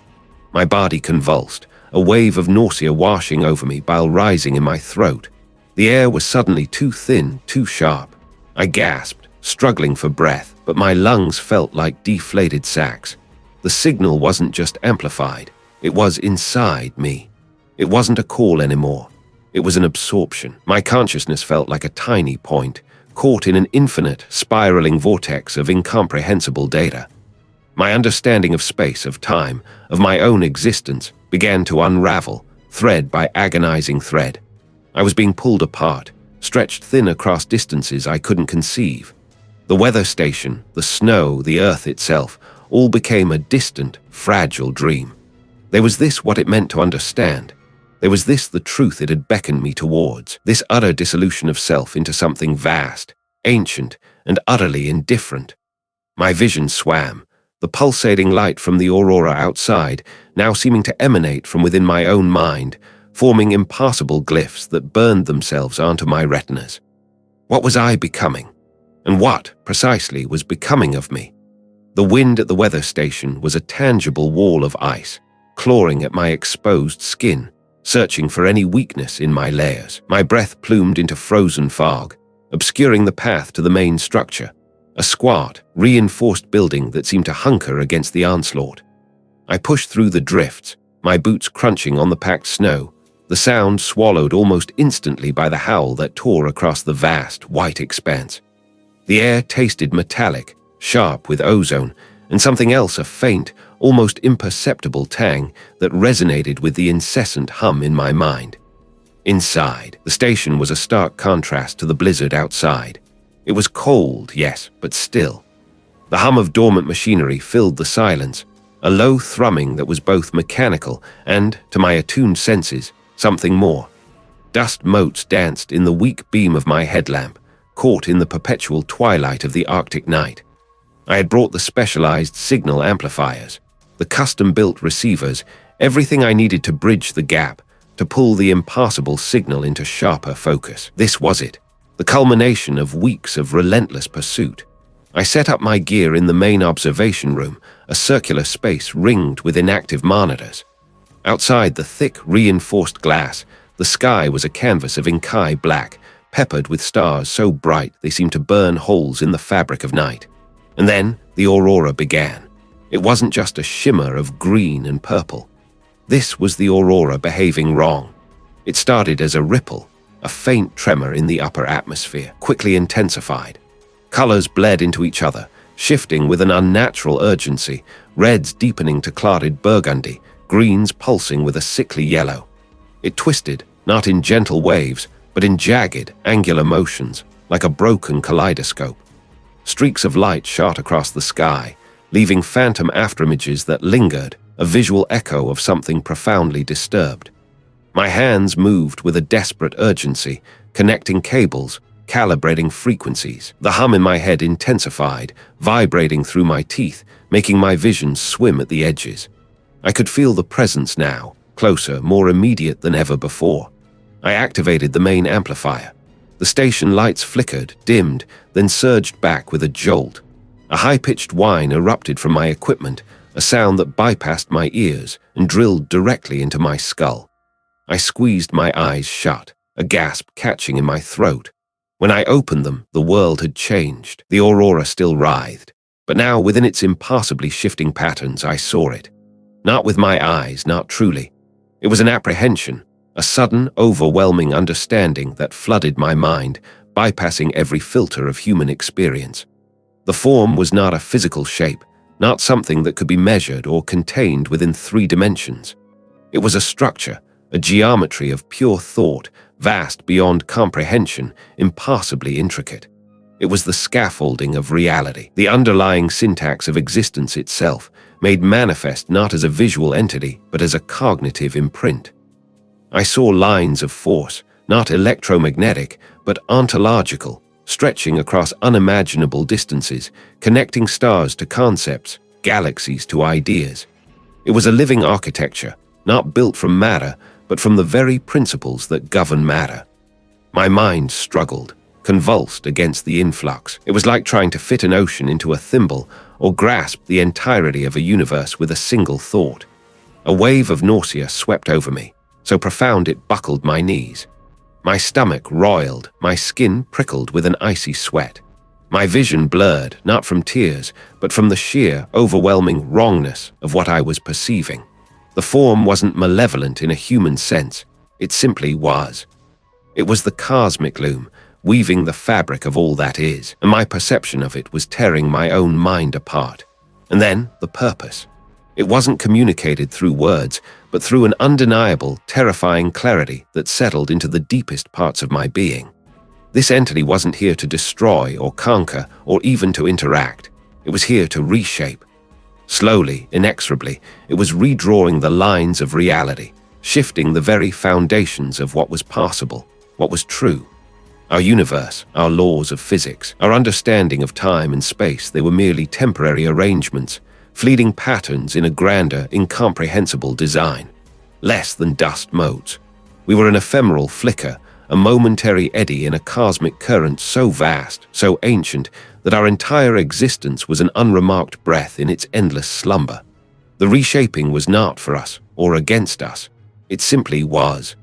My body convulsed, a wave of nausea washing over me, bile rising in my throat. The air was suddenly too thin, too sharp. I gasped, struggling for breath, but my lungs felt like deflated sacks. The signal wasn't just amplified, it was inside me. It wasn't a call anymore. It was an absorption. My consciousness felt like a tiny point, caught in an infinite, spiraling vortex of incomprehensible data. My understanding of space, of time, of my own existence, began to unravel, thread by agonizing thread. I was being pulled apart, stretched thin across distances I couldn't conceive. The weather station, the snow, the earth itself, all became a distant, fragile dream. Was this what it meant to understand? Was this the truth it had beckoned me towards? This utter dissolution of self into something vast, ancient, and utterly indifferent? My vision swam, the pulsating light from the aurora outside now seeming to emanate from within my own mind, forming impassable glyphs that burned themselves onto my retinas. What was I becoming? And what, precisely, was becoming of me? The wind at the weather station was a tangible wall of ice, clawing at my exposed skin, searching for any weakness in my layers. My breath plumed into frozen fog, obscuring the path to the main structure, a squat, reinforced building that seemed to hunker against the onslaught. I pushed through the drifts, my boots crunching on the packed snow, the sound swallowed almost instantly by the howl that tore across the vast, white expanse. The air tasted metallic, sharp with ozone, and something else, a faint, almost imperceptible tang that resonated with the incessant hum in my mind. Inside, the station was a stark contrast to the blizzard outside. It was cold, yes, but still. The hum of dormant machinery filled the silence, a low thrumming that was both mechanical and, to my attuned senses, something more. Dust motes danced in the weak beam of my headlamp, caught in the perpetual twilight of the Arctic night. I had brought the specialized signal amplifiers, the custom-built receivers, everything I needed to bridge the gap, to pull the impassable signal into sharper focus. This was it, the culmination of weeks of relentless pursuit. I set up my gear in the main observation room, a circular space ringed with inactive monitors. Outside the thick, reinforced glass, the sky was a canvas of inkai black, peppered with stars so bright they seemed to burn holes in the fabric of night. And then the aurora began. It wasn't just a shimmer of green and purple. This was the aurora behaving wrong. It started as a ripple, a faint tremor in the upper atmosphere, quickly intensified. Colors bled into each other, shifting with an unnatural urgency, reds deepening to clouded burgundy, greens pulsing with a sickly yellow. It twisted, not in gentle waves, but in jagged, angular motions, like a broken kaleidoscope. Streaks of light shot across the sky, leaving phantom afterimages that lingered, a visual echo of something profoundly disturbed. My hands moved with a desperate urgency, connecting cables, calibrating frequencies. The hum in my head intensified, vibrating through my teeth, making my vision swim at the edges. I could feel the presence now, closer, more immediate than ever before. I activated the main amplifier. The station lights flickered, dimmed, then surged back with a jolt. A high-pitched whine erupted from my equipment, a sound that bypassed my ears and drilled directly into my skull. I squeezed my eyes shut, a gasp catching in my throat. When I opened them, the world had changed. The aurora still writhed, but now within its impassably shifting patterns I saw it. Not with my eyes, not truly. It was an apprehension, a sudden, overwhelming understanding that flooded my mind, bypassing every filter of human experience. The form was not a physical shape, not something that could be measured or contained within 3 dimensions. It was a structure, a geometry of pure thought, vast beyond comprehension, impassably intricate. It was the scaffolding of reality, the underlying syntax of existence itself, made manifest not as a visual entity, but as a cognitive imprint. I saw lines of force, not electromagnetic, but ontological, stretching across unimaginable distances, connecting stars to concepts, galaxies to ideas. It was a living architecture, not built from matter, but from the very principles that govern matter. My mind struggled, convulsed against the influx. It was like trying to fit an ocean into a thimble or grasp the entirety of a universe with a single thought. A wave of nausea swept over me, so profound it buckled my knees. My stomach roiled, my skin prickled with an icy sweat. My vision blurred, not from tears, but from the sheer, overwhelming wrongness of what I was perceiving. The form wasn't malevolent in a human sense, it simply was. It was the cosmic loom, weaving the fabric of all that is, and my perception of it was tearing my own mind apart. And then, the purpose. It wasn't communicated through words, but through an undeniable, terrifying clarity that settled into the deepest parts of my being. This entity wasn't here to destroy or conquer or even to interact. It was here to reshape. Slowly, inexorably, it was redrawing the lines of reality, shifting the very foundations of what was possible, what was true. Our universe, our laws of physics, our understanding of time and space, they were merely temporary arrangements, fleeting patterns in a grander, incomprehensible design. Less than dust motes. We were an ephemeral flicker, a momentary eddy in a cosmic current so vast, so ancient, that our entire existence was an unremarked breath in its endless slumber. The reshaping was not for us, or against us. It simply was.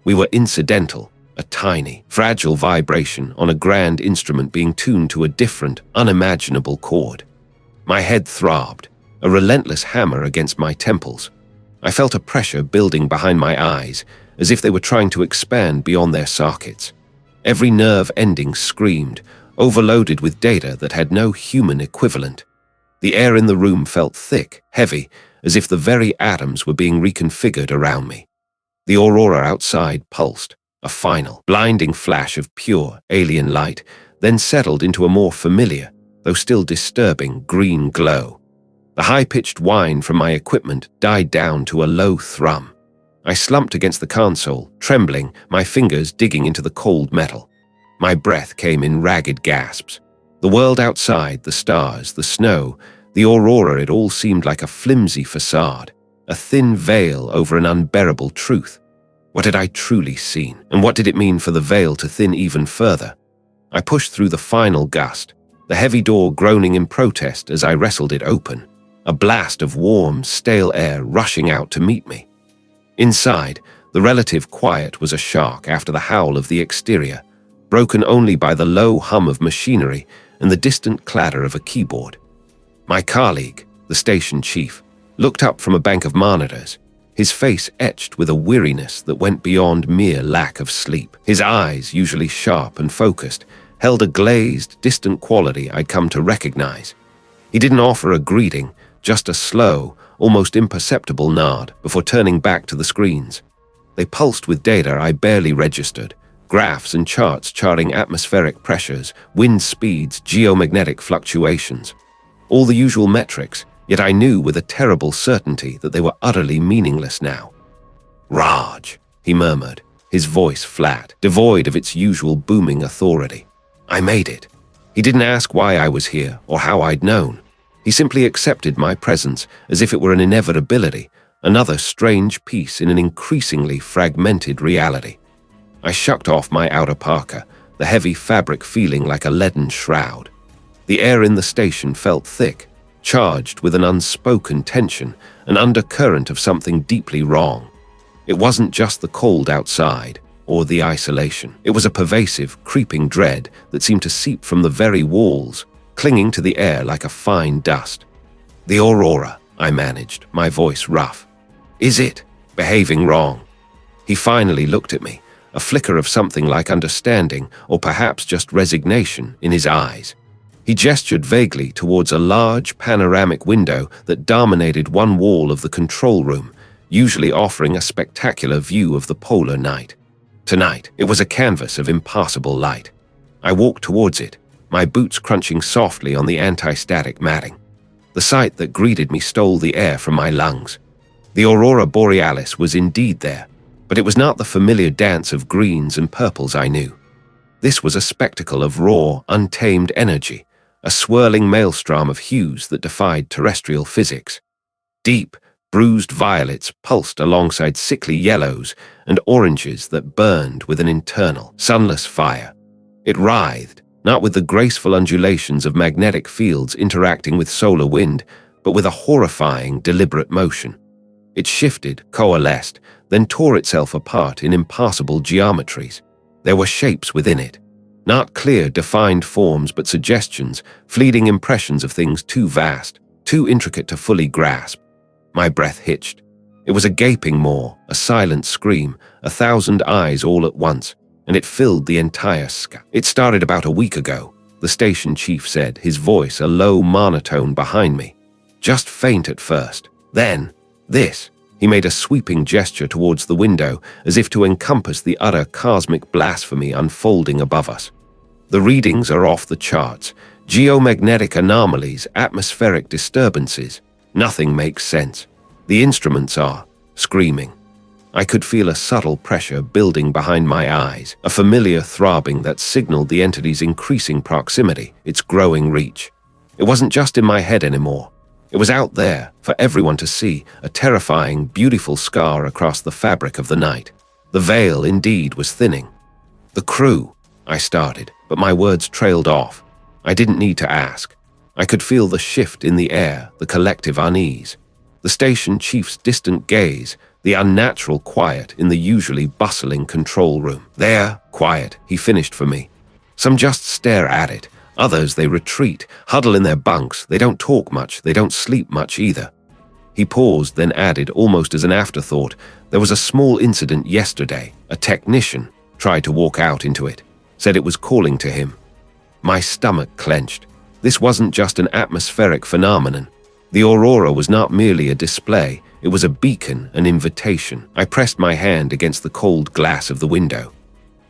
We were incidental, a tiny, fragile vibration on a grand instrument being tuned to a different, unimaginable chord. My head throbbed, a relentless hammer against my temples. I felt a pressure building behind my eyes, as if they were trying to expand beyond their sockets. Every nerve ending screamed, overloaded with data that had no human equivalent. The air in the room felt thick, heavy, as if the very atoms were being reconfigured around me. The aurora outside pulsed, a final, blinding flash of pure, alien light, then settled into a more familiar, though still disturbing, green glow. The high-pitched whine from my equipment died down to a low thrum. I slumped against the console, trembling, my fingers digging into the cold metal. My breath came in ragged gasps. The world outside, the stars, the snow, the aurora, it all seemed like a flimsy facade, a thin veil over an unbearable truth. What had I truly seen, and what did it mean for the veil to thin even further? I pushed through the final gust, the heavy door groaning in protest as I wrestled it open, a blast of warm, stale air rushing out to meet me. Inside, the relative quiet was a shock after the howl of the exterior, broken only by the low hum of machinery and the distant clatter of a keyboard. My colleague, the station chief, looked up from a bank of monitors, his face etched with a weariness that went beyond mere lack of sleep. His eyes, usually sharp and focused, held a glazed, distant quality I'd come to recognize. He didn't offer a greeting, just a slow, almost imperceptible nod before turning back to the screens. They pulsed with data I barely registered, graphs and charts charting atmospheric pressures, wind speeds, geomagnetic fluctuations. All the usual metrics, yet I knew with a terrible certainty that they were utterly meaningless now. "Raj," he murmured, his voice flat, devoid of its usual booming authority. I made it. He didn't ask why I was here or how I'd known. He simply accepted my presence as if it were an inevitability, another strange piece in an increasingly fragmented reality. I shucked off my outer parka, the heavy fabric feeling like a leaden shroud. The air in the station felt thick, charged with an unspoken tension, an undercurrent of something deeply wrong. It wasn't just the cold outside, or the isolation. It was a pervasive, creeping dread that seemed to seep from the very walls, clinging to the air like a fine dust. "The aurora," I managed, my voice rough. "Is it behaving wrong?" He finally looked at me, a flicker of something like understanding, or perhaps just resignation, in his eyes. He gestured vaguely towards a large panoramic window that dominated one wall of the control room, usually offering a spectacular view of the polar night. Tonight, it was a canvas of impassable light. I walked towards it, my boots crunching softly on the anti-static matting. The sight that greeted me stole the air from my lungs. The aurora borealis was indeed there, but it was not the familiar dance of greens and purples I knew. This was a spectacle of raw, untamed energy, a swirling maelstrom of hues that defied terrestrial physics. Deep, bruised violets pulsed alongside sickly yellows and oranges that burned with an internal, sunless fire. It writhed, not with the graceful undulations of magnetic fields interacting with solar wind, but with a horrifying, deliberate motion. It shifted, coalesced, then tore itself apart in impassable geometries. There were shapes within it. Not clear, defined forms, but suggestions, fleeting impressions of things too vast, too intricate to fully grasp. My breath hitched. It was a gaping maw, a silent scream, 1,000 eyes all at once, and it filled the entire sky. "It started about a week ago," the station chief said, his voice a low monotone behind me. "Just faint at first. Then, this." He made a sweeping gesture towards the window, as if to encompass the utter cosmic blasphemy unfolding above us. "The readings are off the charts. Geomagnetic anomalies, atmospheric disturbances. Nothing makes sense. The instruments are screaming." I could feel a subtle pressure building behind my eyes, a familiar throbbing that signaled the entity's increasing proximity, its growing reach. It wasn't just in my head anymore. It was out there, for everyone to see, a terrifying, beautiful scar across the fabric of the night. The veil, indeed, was thinning. "The crew," I started, but my words trailed off. I didn't need to ask. I could feel the shift in the air, the collective unease. The station chief's distant gaze, the unnatural quiet in the usually bustling control room. "There, quiet," he finished for me. Some just stare at it. Others, they retreat, huddle in their bunks. They don't talk much. They don't sleep much either. He paused, then added, almost as an afterthought, "There was a small incident yesterday. A technician tried to walk out into it, said it was calling to him." My stomach clenched. This wasn't just an atmospheric phenomenon. The aurora was not merely a display. It was a beacon, an invitation. I pressed my hand against the cold glass of the window.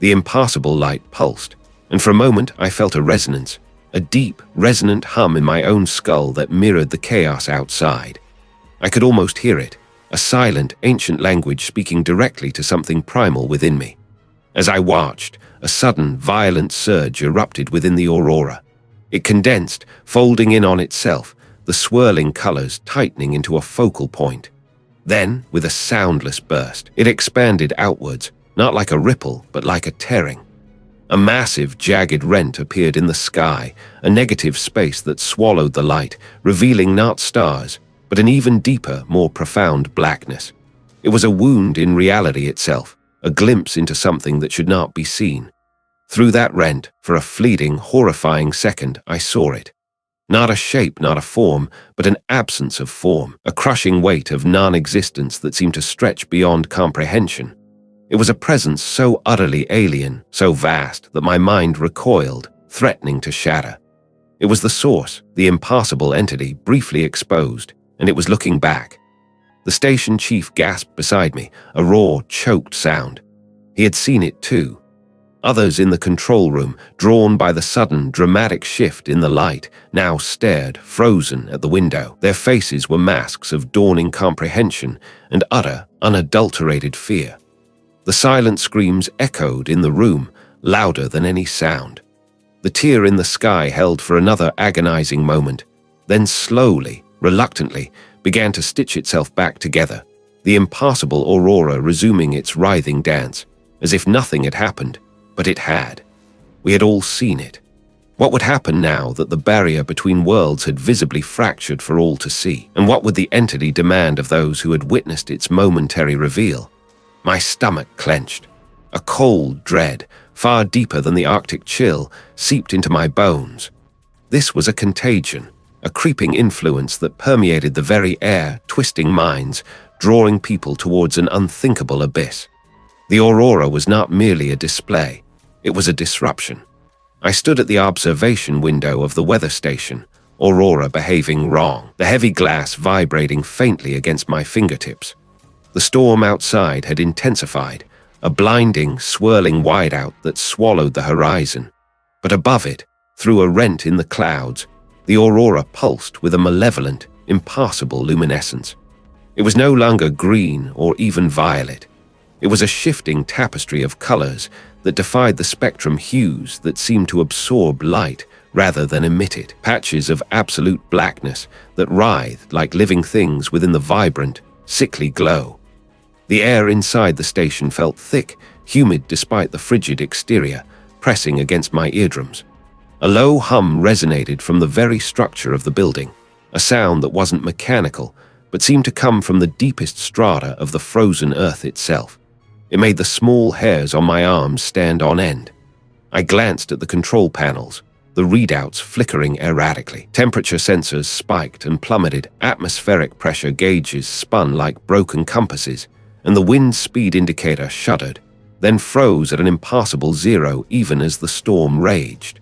The impassable light pulsed, and for a moment I felt a resonance, a deep, resonant hum in my own skull that mirrored the chaos outside. I could almost hear it, a silent, ancient language speaking directly to something primal within me. As I watched, a sudden, violent surge erupted within the aurora. It condensed, folding in on itself, the swirling colors tightening into a focal point. Then, with a soundless burst, it expanded outwards, not like a ripple, but like a tearing. A massive, jagged rent appeared in the sky, a negative space that swallowed the light, revealing not stars, but an even deeper, more profound blackness. It was a wound in reality itself, a glimpse into something that should not be seen. Through that rent, for a fleeting, horrifying second, I saw it. Not a shape, not a form, but an absence of form, a crushing weight of non-existence that seemed to stretch beyond comprehension. It was a presence so utterly alien, so vast, that my mind recoiled, threatening to shatter. It was the source, the impassable entity, briefly exposed, and it was looking back. The station chief gasped beside me, a raw, choked sound. He had seen it too. Others in the control room, drawn by the sudden, dramatic shift in the light, now stared, frozen, at the window. Their faces were masks of dawning comprehension and utter, unadulterated fear. The silent screams echoed in the room, louder than any sound. The tear in the sky held for another agonizing moment, then slowly, reluctantly, began to stitch itself back together, the impassable aurora resuming its writhing dance, as if nothing had happened. But it had. We had all seen it. What would happen now that the barrier between worlds had visibly fractured for all to see? And what would the entity demand of those who had witnessed its momentary reveal? My stomach clenched. A cold dread, far deeper than the Arctic chill, seeped into my bones. This was a contagion, a creeping influence that permeated the very air, twisting minds, drawing people towards an unthinkable abyss. The aurora was not merely a display. It was a disruption. I stood at the observation window of the weather station, aurora behaving wrong, the heavy glass vibrating faintly against my fingertips. The storm outside had intensified, a blinding, swirling whiteout that swallowed the horizon. But above it, through a rent in the clouds, the aurora pulsed with a malevolent, impassable luminescence. It was no longer green or even violet. It was a shifting tapestry of colors that defied the spectrum hues that seemed to absorb light rather than emit it, patches of absolute blackness that writhed like living things within the vibrant, sickly glow. The air inside the station felt thick, humid despite the frigid exterior, pressing against my eardrums. A low hum resonated from the very structure of the building, a sound that wasn't mechanical, but seemed to come from the deepest strata of the frozen earth itself. It made the small hairs on my arms stand on end. I glanced at the control panels, the readouts flickering erratically. Temperature sensors spiked and plummeted, atmospheric pressure gauges spun like broken compasses, and the wind speed indicator shuddered, then froze at an impassable zero even as the storm raged.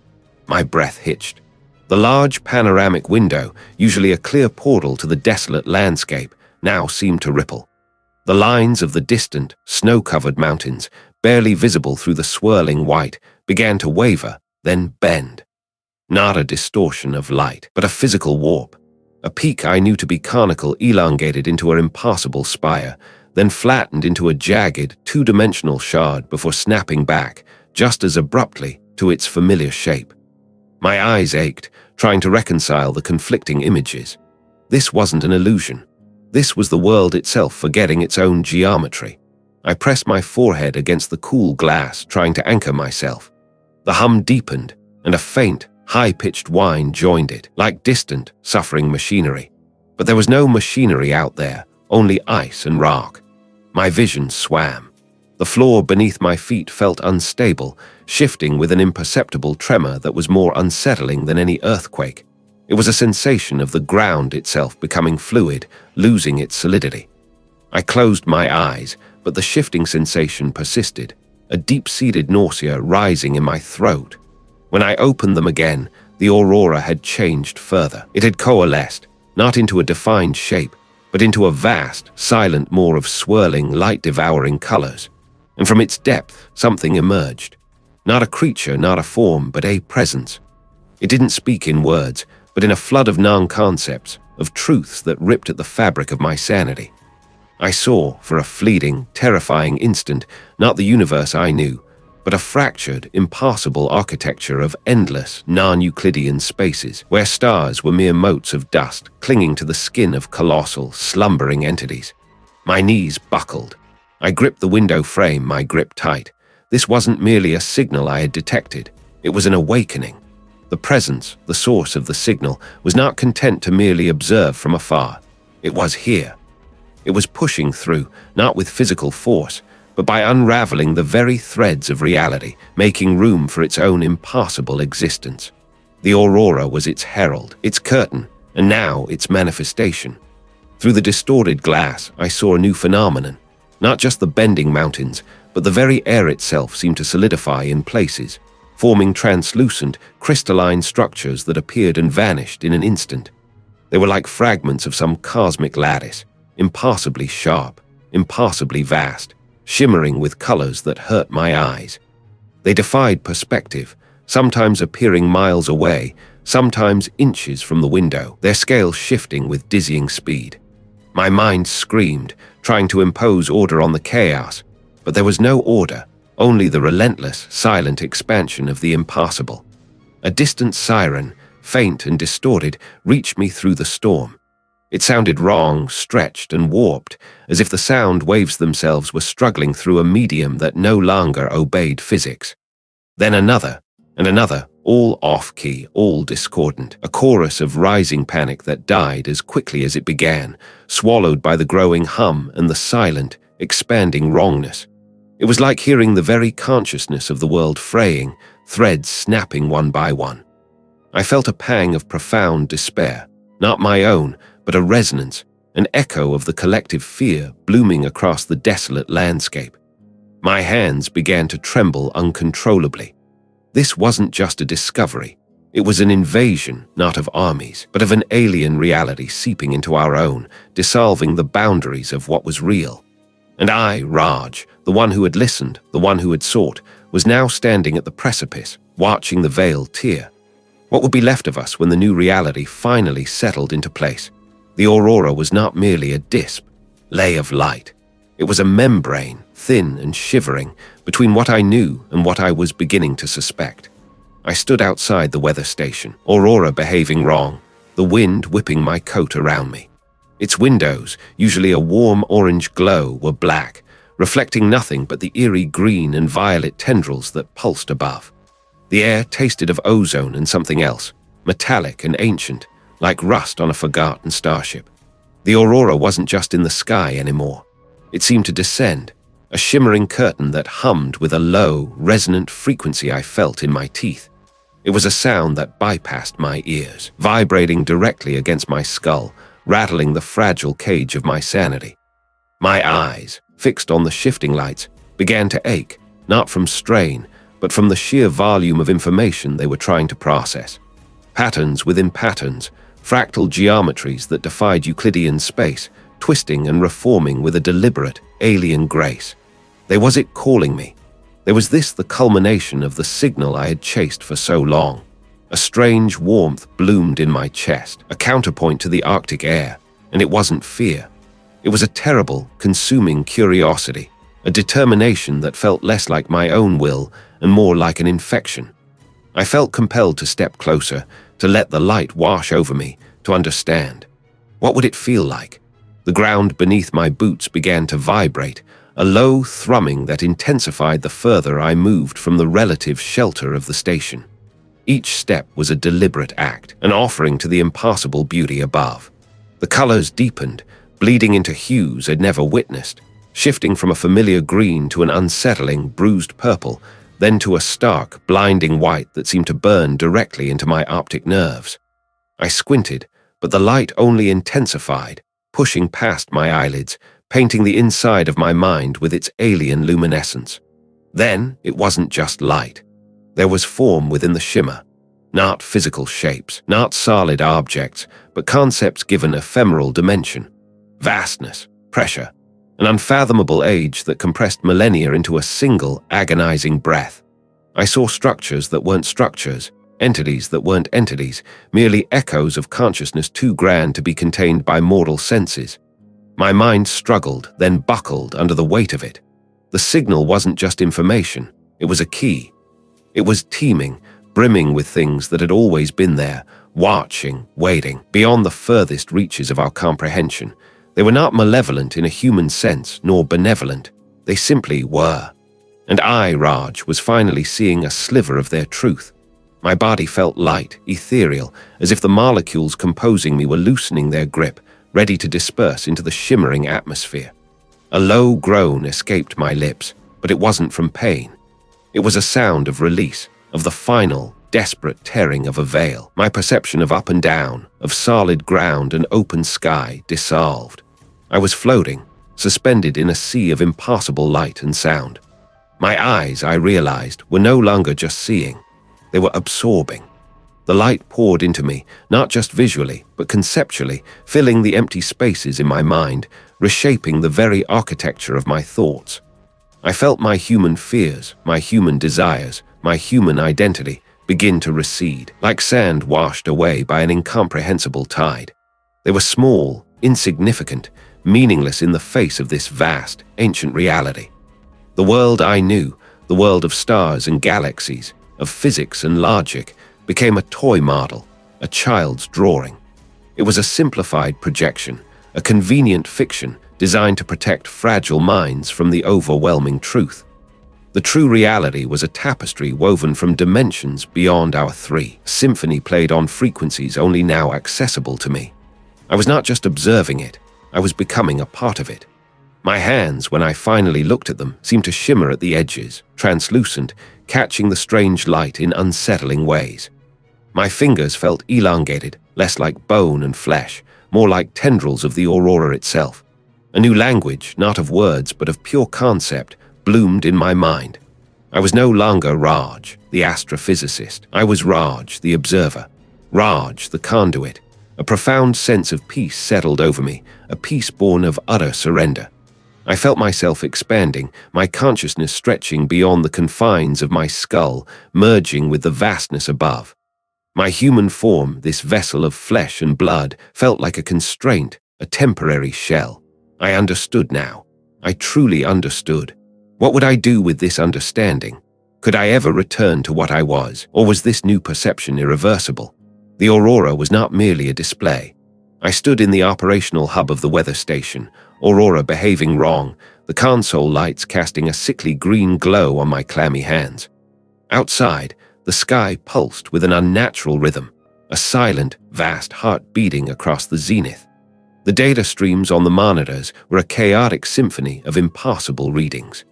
My breath hitched. The large panoramic window, usually a clear portal to the desolate landscape, now seemed to ripple. The lines of the distant, snow-covered mountains, barely visible through the swirling white, began to waver, then bend. Not a distortion of light, but a physical warp. A peak I knew to be conical elongated into an impassable spire, then flattened into a jagged, two-dimensional shard before snapping back, just as abruptly, to its familiar shape. My eyes ached, trying to reconcile the conflicting images. This wasn't an illusion. This was the world itself forgetting its own geometry. I pressed my forehead against the cool glass, trying to anchor myself. The hum deepened, and a faint, high-pitched whine joined it, like distant, suffering machinery. But there was no machinery out there, only ice and rock. My vision swam. The floor beneath my feet felt unstable, shifting with an imperceptible tremor that was more unsettling than any earthquake. It was a sensation of the ground itself becoming fluid, losing its solidity. I closed my eyes, but the shifting sensation persisted, a deep-seated nausea rising in my throat. When I opened them again, the aurora had changed further. It had coalesced, not into a defined shape, but into a vast, silent maw of swirling, light-devouring colors. And from its depth, something emerged. Not a creature, not a form, but a presence. It didn't speak in words, but in a flood of non-concepts, of truths that ripped at the fabric of my sanity. I saw, for a fleeting, terrifying instant, not the universe I knew, but a fractured, impassable architecture of endless, non-Euclidean spaces, where stars were mere motes of dust clinging to the skin of colossal, slumbering entities. My knees buckled. I gripped the window frame, my grip tight. This wasn't merely a signal I had detected. It was an awakening. The presence, the source of the signal, was not content to merely observe from afar. It was here. It was pushing through, not with physical force, but by unraveling the very threads of reality, making room for its own impassable existence. The aurora was its herald, its curtain, and now its manifestation. Through the distorted glass, I saw a new phenomenon. Not just the bending mountains, but the very air itself seemed to solidify in places, forming translucent, crystalline structures that appeared and vanished in an instant. They were like fragments of some cosmic lattice, impassably sharp, impassably vast, shimmering with colors that hurt my eyes. They defied perspective, sometimes appearing miles away, sometimes inches from the window, their scale shifting with dizzying speed. My mind screamed, trying to impose order on the chaos, but there was no order, only the relentless, silent expansion of the impassable. A distant siren, faint and distorted, reached me through the storm. It sounded wrong, stretched and warped, as if the sound waves themselves were struggling through a medium that no longer obeyed physics. Then another, and another, all off-key, all discordant, a chorus of rising panic that died as quickly as it began, swallowed by the growing hum and the silent, expanding wrongness. It was like hearing the very consciousness of the world fraying, threads snapping one by one. I felt a pang of profound despair, not my own, but a resonance, an echo of the collective fear blooming across the desolate landscape. My hands began to tremble uncontrollably. This wasn't just a discovery. It was an invasion, not of armies, but of an alien reality seeping into our own, dissolving the boundaries of what was real. And I, Raj, the one who had listened, the one who had sought, was now standing at the precipice, watching the veil tear. What would be left of us when the new reality finally settled into place? The aurora was not merely a disc, lay of light. It was a membrane, thin and shivering, between what I knew and what I was beginning to suspect. I stood outside the weather station, aurora behaving wrong, the wind whipping my coat around me. Its windows, usually a warm orange glow, were black, reflecting nothing but the eerie green and violet tendrils that pulsed above. The air tasted of ozone and something else, metallic and ancient, like rust on a forgotten starship. The aurora wasn't just in the sky anymore. It seemed to descend, a shimmering curtain that hummed with a low, resonant frequency I felt in my teeth. It was a sound that bypassed my ears, vibrating directly against my skull, rattling the fragile cage of my sanity. My eyes, fixed on the shifting lights, began to ache, not from strain, but from the sheer volume of information they were trying to process. Patterns within patterns, fractal geometries that defied Euclidean space, twisting and reforming with a deliberate, alien grace. There was it calling me. There was this the culmination of the signal I had chased for so long. A strange warmth bloomed in my chest, a counterpoint to the Arctic air, and it wasn't fear. It It was a terrible, consuming curiosity, a determination that felt less like my own will and more like an infection. I felt compelled to step closer, to let the light wash over me, to understand. What would it feel like? The ground beneath my boots began to vibrate, a low thrumming that intensified the further I moved from the relative shelter of the station. Each step was a deliberate act, an offering to the impassable beauty above. The colors deepened, bleeding into hues I'd never witnessed, shifting from a familiar green to an unsettling, bruised purple, then to a stark, blinding white that seemed to burn directly into my optic nerves. I squinted, but the light only intensified, pushing past my eyelids, painting the inside of my mind with its alien luminescence. Then it wasn't just light. There was form within the shimmer. Not physical shapes, not solid objects, but concepts given ephemeral dimension. Vastness, pressure, an unfathomable age that compressed millennia into a single, agonizing breath. I saw structures that weren't structures, entities that weren't entities, merely echoes of consciousness too grand to be contained by mortal senses. My mind struggled, then buckled under the weight of it. The signal wasn't just information, it was a key. It was teeming, brimming with things that had always been there, watching, waiting, beyond the furthest reaches of our comprehension. They were not malevolent in a human sense, nor benevolent. They simply were. And I, Raj, was finally seeing a sliver of their truth. My body felt light, ethereal, as if the molecules composing me were loosening their grip, ready to disperse into the shimmering atmosphere. A low groan escaped my lips, but it wasn't from pain. It was a sound of release, of the final, desperate tearing of a veil. My perception of up and down, of solid ground and open sky, dissolved. I was floating, suspended in a sea of impassable light and sound. My eyes, I realized, were no longer just seeing. They were absorbing. The light poured into me, not just visually, but conceptually, filling the empty spaces in my mind, reshaping the very architecture of my thoughts. I felt my human fears, my human desires, my human identity begin to recede, like sand washed away by an incomprehensible tide. They were small, insignificant, meaningless in the face of this vast, ancient reality. The world I knew, the world of stars and galaxies, of physics and logic, became a toy model, a child's drawing. It was a simplified projection, a convenient fiction designed to protect fragile minds from the overwhelming truth. The true reality was a tapestry woven from dimensions beyond our three, a symphony played on frequencies only now accessible to me. I was not just observing it, I was becoming a part of it. My hands, when I finally looked at them, seemed to shimmer at the edges, translucent, catching the strange light in unsettling ways. My fingers felt elongated, less like bone and flesh, more like tendrils of the aurora itself. A new language, not of words but of pure concept, bloomed in my mind. I was no longer Raj, the astrophysicist. I was Raj, the observer. Raj, the conduit. A profound sense of peace settled over me, a peace born of utter surrender. I felt myself expanding, my consciousness stretching beyond the confines of my skull, merging with the vastness above. My human form, this vessel of flesh and blood, felt like a constraint, a temporary shell. I understood now. I truly understood. What would I do with this understanding? Could I ever return to what I was, or was this new perception irreversible? The aurora was not merely a display. I stood in the operational hub of the weather station, aurora behaving wrong, the console lights casting a sickly green glow on my clammy hands. Outside, the sky pulsed with an unnatural rhythm, a silent, vast heart beating across the zenith. The data streams on the monitors were a chaotic symphony of impossible readings.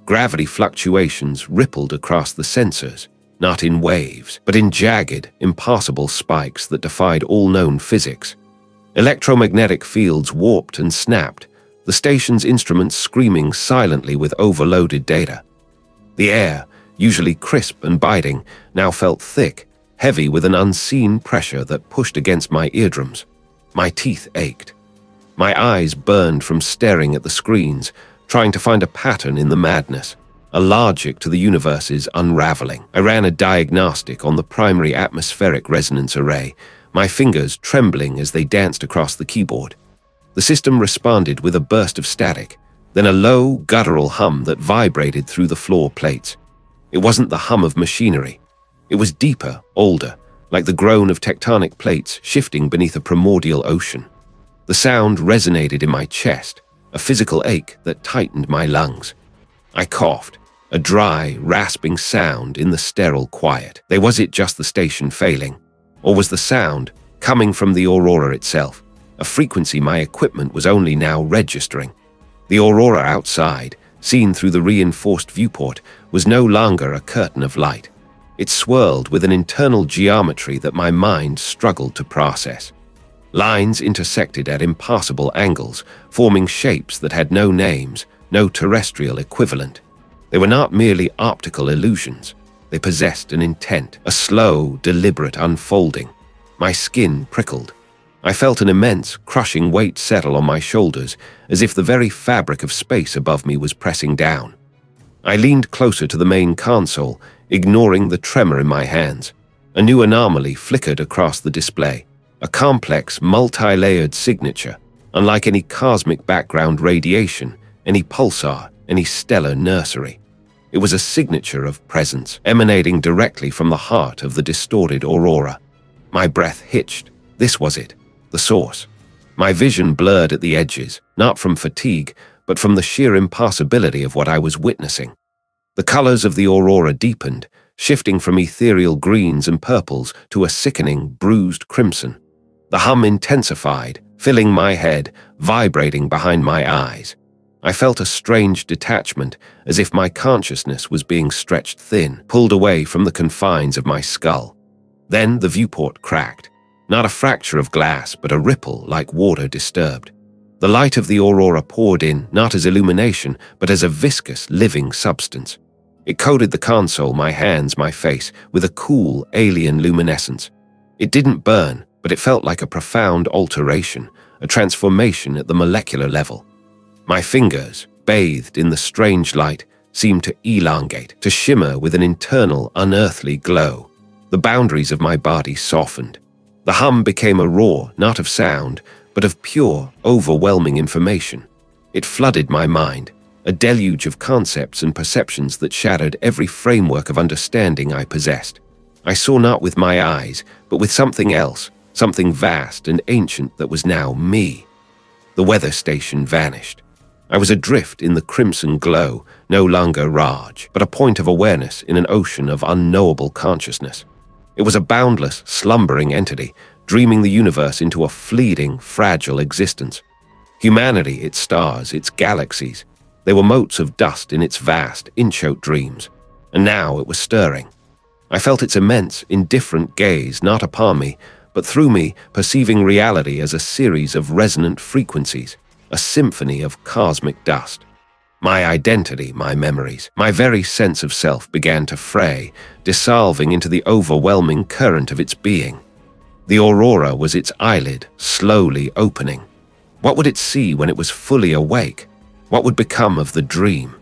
Gravity fluctuations rippled across the sensors, not in waves, but in jagged, impossible spikes that defied all known physics. Electromagnetic fields warped and snapped, the station's instruments screaming silently with overloaded data. The air, usually crisp and biting, now felt thick, heavy with an unseen pressure that pushed against my eardrums. My teeth ached. My eyes burned from staring at the screens, trying to find a pattern in the madness, a logic to the universe's unraveling. I ran a diagnostic on the primary atmospheric resonance array, my fingers trembling as they danced across the keyboard. The system responded with a burst of static, then a low, guttural hum that vibrated through the floor plates. It wasn't the hum of machinery. It was deeper, older, like the groan of tectonic plates shifting beneath a primordial ocean. The sound resonated in my chest, a physical ache that tightened my lungs. I coughed, a dry, rasping sound in the sterile quiet. Was it just the station failing? Or was the sound coming from the aurora itself, a frequency my equipment was only now registering? The aurora outside, seen through the reinforced viewport, was no longer a curtain of light. It swirled with an internal geometry that my mind struggled to process. Lines intersected at impassable angles, forming shapes that had no names, no terrestrial equivalent. They were not merely optical illusions. They possessed an intent, a slow, deliberate unfolding. My skin prickled. I felt an immense, crushing weight settle on my shoulders, as if the very fabric of space above me was pressing down. I leaned closer to the main console, ignoring the tremor in my hands. A new anomaly flickered across the display, a complex, multi-layered signature, unlike any cosmic background radiation, any pulsar, any stellar nursery. It was a signature of presence, emanating directly from the heart of the distorted aurora. My breath hitched. This was it, the source. My vision blurred at the edges, not from fatigue, but from the sheer impossibility of what I was witnessing. The colors of the aurora deepened, shifting from ethereal greens and purples to a sickening, bruised crimson. The hum intensified, filling my head, vibrating behind my eyes. I felt a strange detachment, as if my consciousness was being stretched thin, pulled away from the confines of my skull. Then the viewport cracked. Not a fracture of glass, but a ripple like water disturbed. The light of the aurora poured in, not as illumination, but as a viscous, living substance. It coated the console, my hands, my face, with a cool, alien luminescence. It didn't burn, but it felt like a profound alteration, a transformation at the molecular level. My fingers, bathed in the strange light, seemed to elongate, to shimmer with an internal, unearthly glow. The boundaries of my body softened. The hum became a roar, not of sound, but of pure, overwhelming information. It flooded my mind, a deluge of concepts and perceptions that shattered every framework of understanding I possessed. I saw not with my eyes, but with something else, something vast and ancient that was now me. The weather station vanished. I was adrift in the crimson glow, no longer Raj, but a point of awareness in an ocean of unknowable consciousness. It was a boundless, slumbering entity, dreaming the universe into a fleeting, fragile existence. Humanity, its stars, its galaxies, they were motes of dust in its vast, inchoate dreams. And now it was stirring. I felt its immense, indifferent gaze not upon me, but through me, perceiving reality as a series of resonant frequencies, a symphony of cosmic dust. My identity, my memories, my very sense of self began to fray, dissolving into the overwhelming current of its being. The aurora was its eyelid, slowly opening. What would it see when it was fully awake? What would become of the dream?